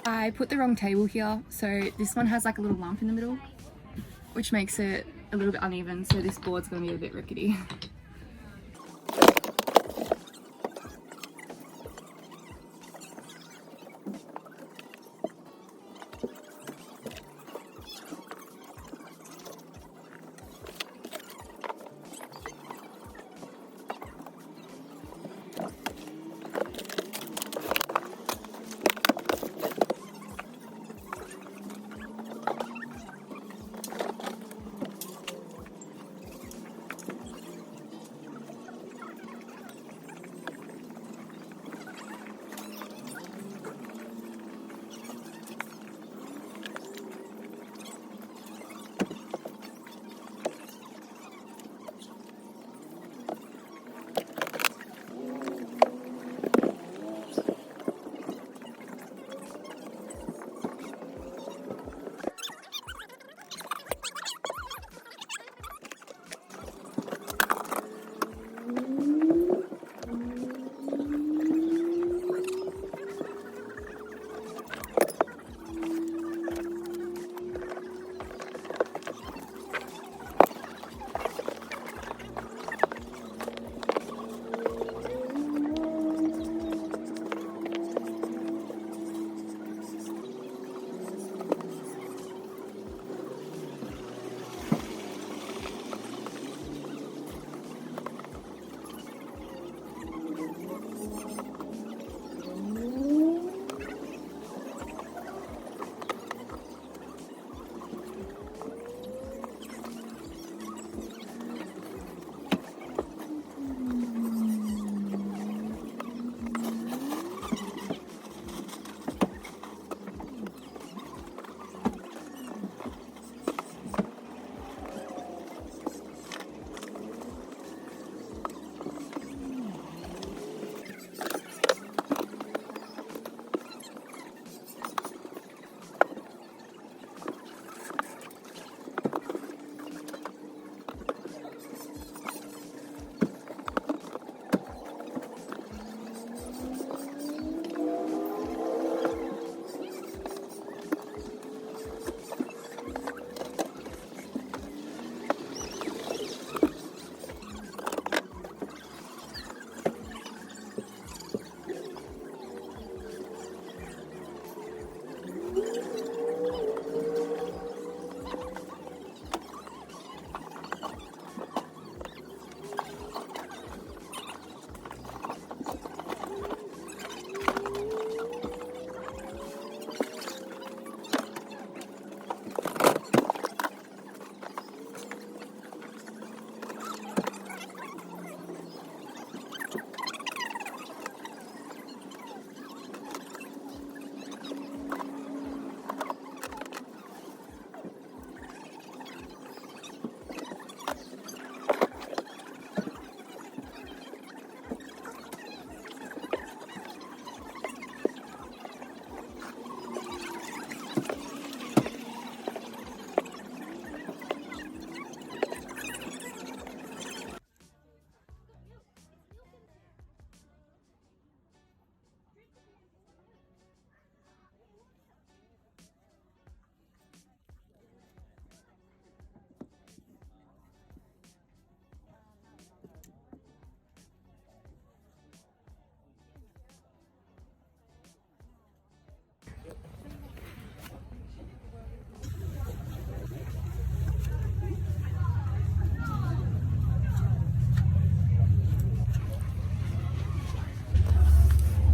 I put the wrong table here, so this one has like a little lump in the middle, which makes it a little bit uneven, so this board's going to be a bit rickety.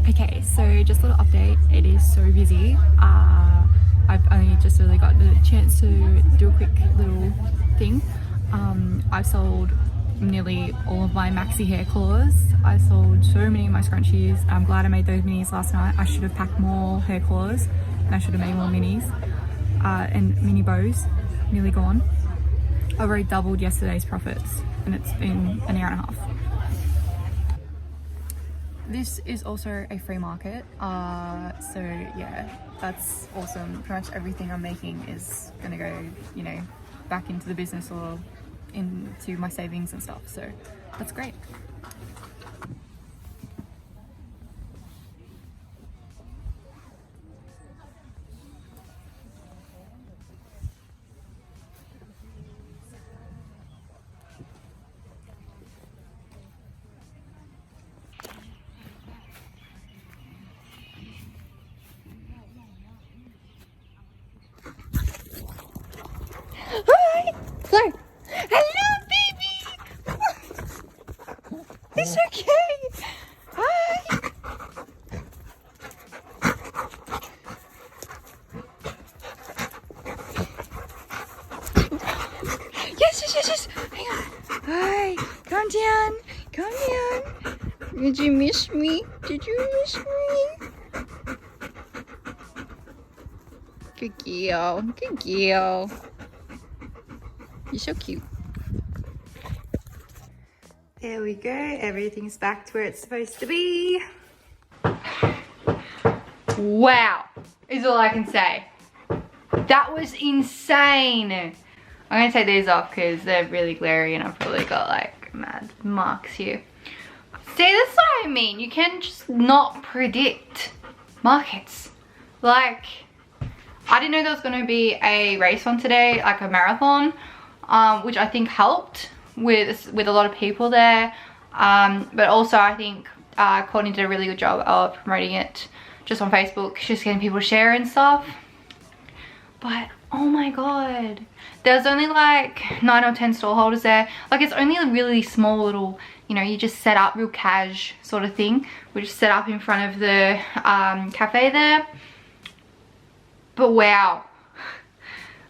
Okay, so just a little update. It is so busy. I've only just really got the chance to do a quick little thing. I've sold nearly all of my maxi hair claws. I sold so many of my scrunchies. I'm glad I made those minis last night. I should have packed more hair claws and I should have made more minis. And mini bows, nearly gone. I've already doubled yesterday's profits and it's been an hour and a half. This is also a free market, so yeah, that's awesome. Pretty much everything I'm making is gonna go, you know, back into the business or into my savings and stuff, so that's great. Flo. Hello, baby. It's okay. Hi. Yes. Hang on. Hi. Calm down. Calm down. Did you miss me? Did you miss me? Good girl. Good girl. You're so cute. There we go. Everything's back to where it's supposed to be. Wow. Is all I can say. That was insane. I'm going to take these off because they're really glary and I've probably got like mad marks here. See, that's what I mean. You can just not predict markets. Like, I didn't know there was going to be a race on today, like a marathon, which I think helped with a lot of people there. But also I think Courtney did a really good job of promoting it just on Facebook, just getting people to share and stuff. But oh my god, there's only like 9 or 10 stall holders there. Like, it's only a really small little, you know, you just set up real cash sort of thing. We just set up in front of the cafe there. But wow,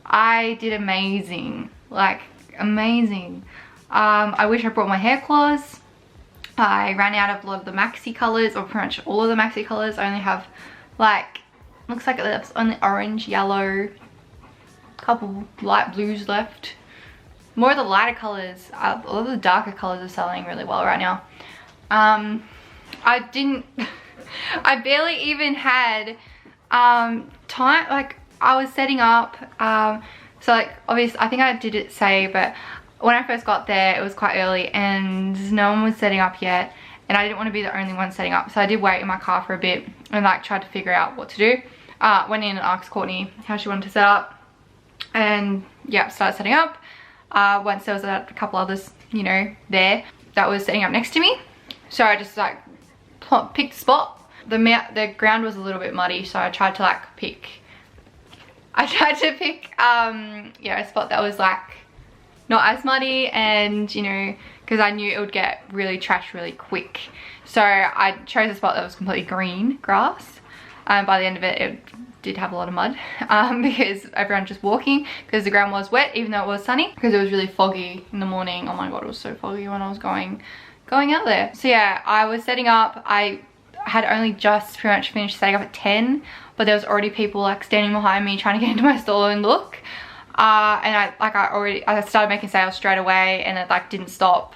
I did amazing, like amazing. I wish I brought my hair claws. I ran out of a lot of the maxi colors, or pretty much all of the maxi colors. I only have like, looks like there's only orange, yellow, couple light blues left. More of the lighter colors, a lot of the darker colors are selling really well right now. I barely even had time. Like, I was setting up, so like obviously I think I did it say, but when I first got there it was quite early and no one was setting up yet, and I didn't want to be the only one setting up, so I did wait in my car for a bit and like tried to figure out what to do. Went in and asked Courtney how she wanted to set up, and yeah, started setting up. Once there was a couple others, you know, there that was setting up next to me, so I just like picked a spot. The ground was a little bit muddy, so I tried to like pick yeah, a spot that was like not as muddy, and you know, because I knew it would get really trashed really quick, so I chose a spot that was completely green grass. By the end of it, it did have a lot of mud, because everyone just walking, because the ground was wet even though it was sunny, because it was really foggy in the morning. Oh my god, it was so foggy when I was going out there. So yeah, I was setting up. I had only just pretty much finished setting up at 10, but there was already people like standing behind me trying to get into my stall and look. And I started making sales straight away, and it like didn't stop.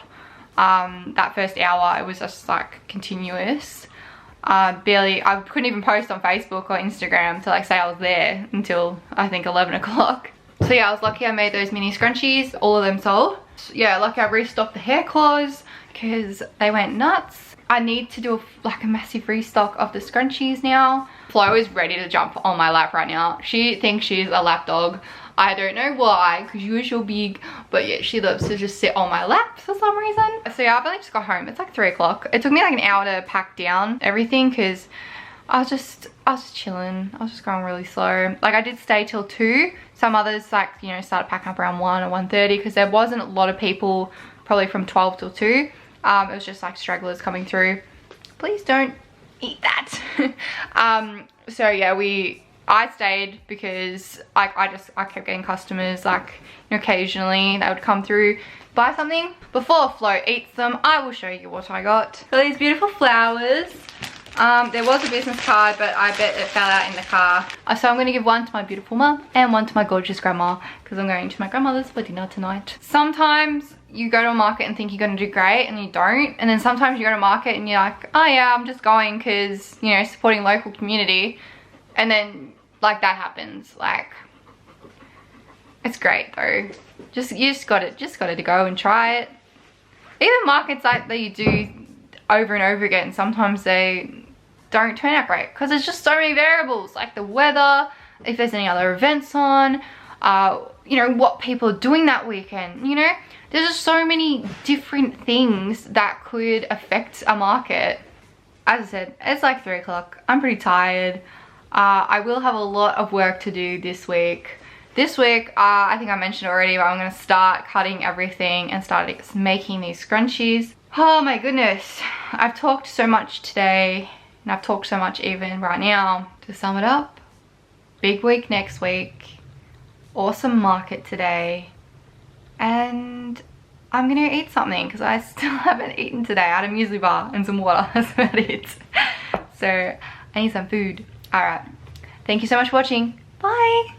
That first hour it was just like continuous. Barely, I couldn't even post on Facebook or Instagram to like say I was there until I think 11 o'clock. So yeah, I was lucky I made those mini scrunchies. All of them sold. So yeah, lucky I restocked the hair claws because they went nuts. I need to do like a massive restock of the scrunchies now. Flo is ready to jump on my lap right now. She thinks she's a lap dog. I don't know why, because you're big, but yeah, she loves to just sit on my lap for some reason. So yeah, I've only just got home. It's like 3 o'clock. It took me like an hour to pack down everything because I was just chilling. I was just going really slow. Like, I did stay till 2. Some others like, you know, started packing up around 1 or 1:30 because there wasn't a lot of people, probably from 12 till 2. It was just like stragglers coming through. Please don't eat that. So yeah, I stayed because I kept getting customers, like, you know, occasionally they would come through, buy something. Before Flo eats them, I will show you what I got. So these beautiful flowers. There was a business card, but I bet it fell out in the car. So I'm going to give one to my beautiful mum and one to my gorgeous grandma, because I'm going to my grandmother's for dinner tonight. Sometimes you go to a market and think you're going to do great and you don't. And then sometimes you go to a market and you're like, oh yeah, I'm just going because, you know, supporting local community. And then like that happens. Like, it's great though. You just got to go and try it. Even markets like that you do over and over again, sometimes they don't turn out great because there's just so many variables, like the weather, if there's any other events on, you know, what people are doing that weekend, you know. There's just so many different things that could affect a market. As I said, it's like 3 o'clock. I'm pretty tired. I will have a lot of work to do this week. this week, I think I mentioned already, but I'm gonna start cutting everything and start making these scrunchies. Oh my goodness, I've talked so much today, and I've talked so much even right now. To sum it up, big week next week, awesome market today, and I'm gonna eat something because I still haven't eaten today. I had a muesli bar and some water, that's about it. So I need some food. All right, thank you so much for watching. Bye.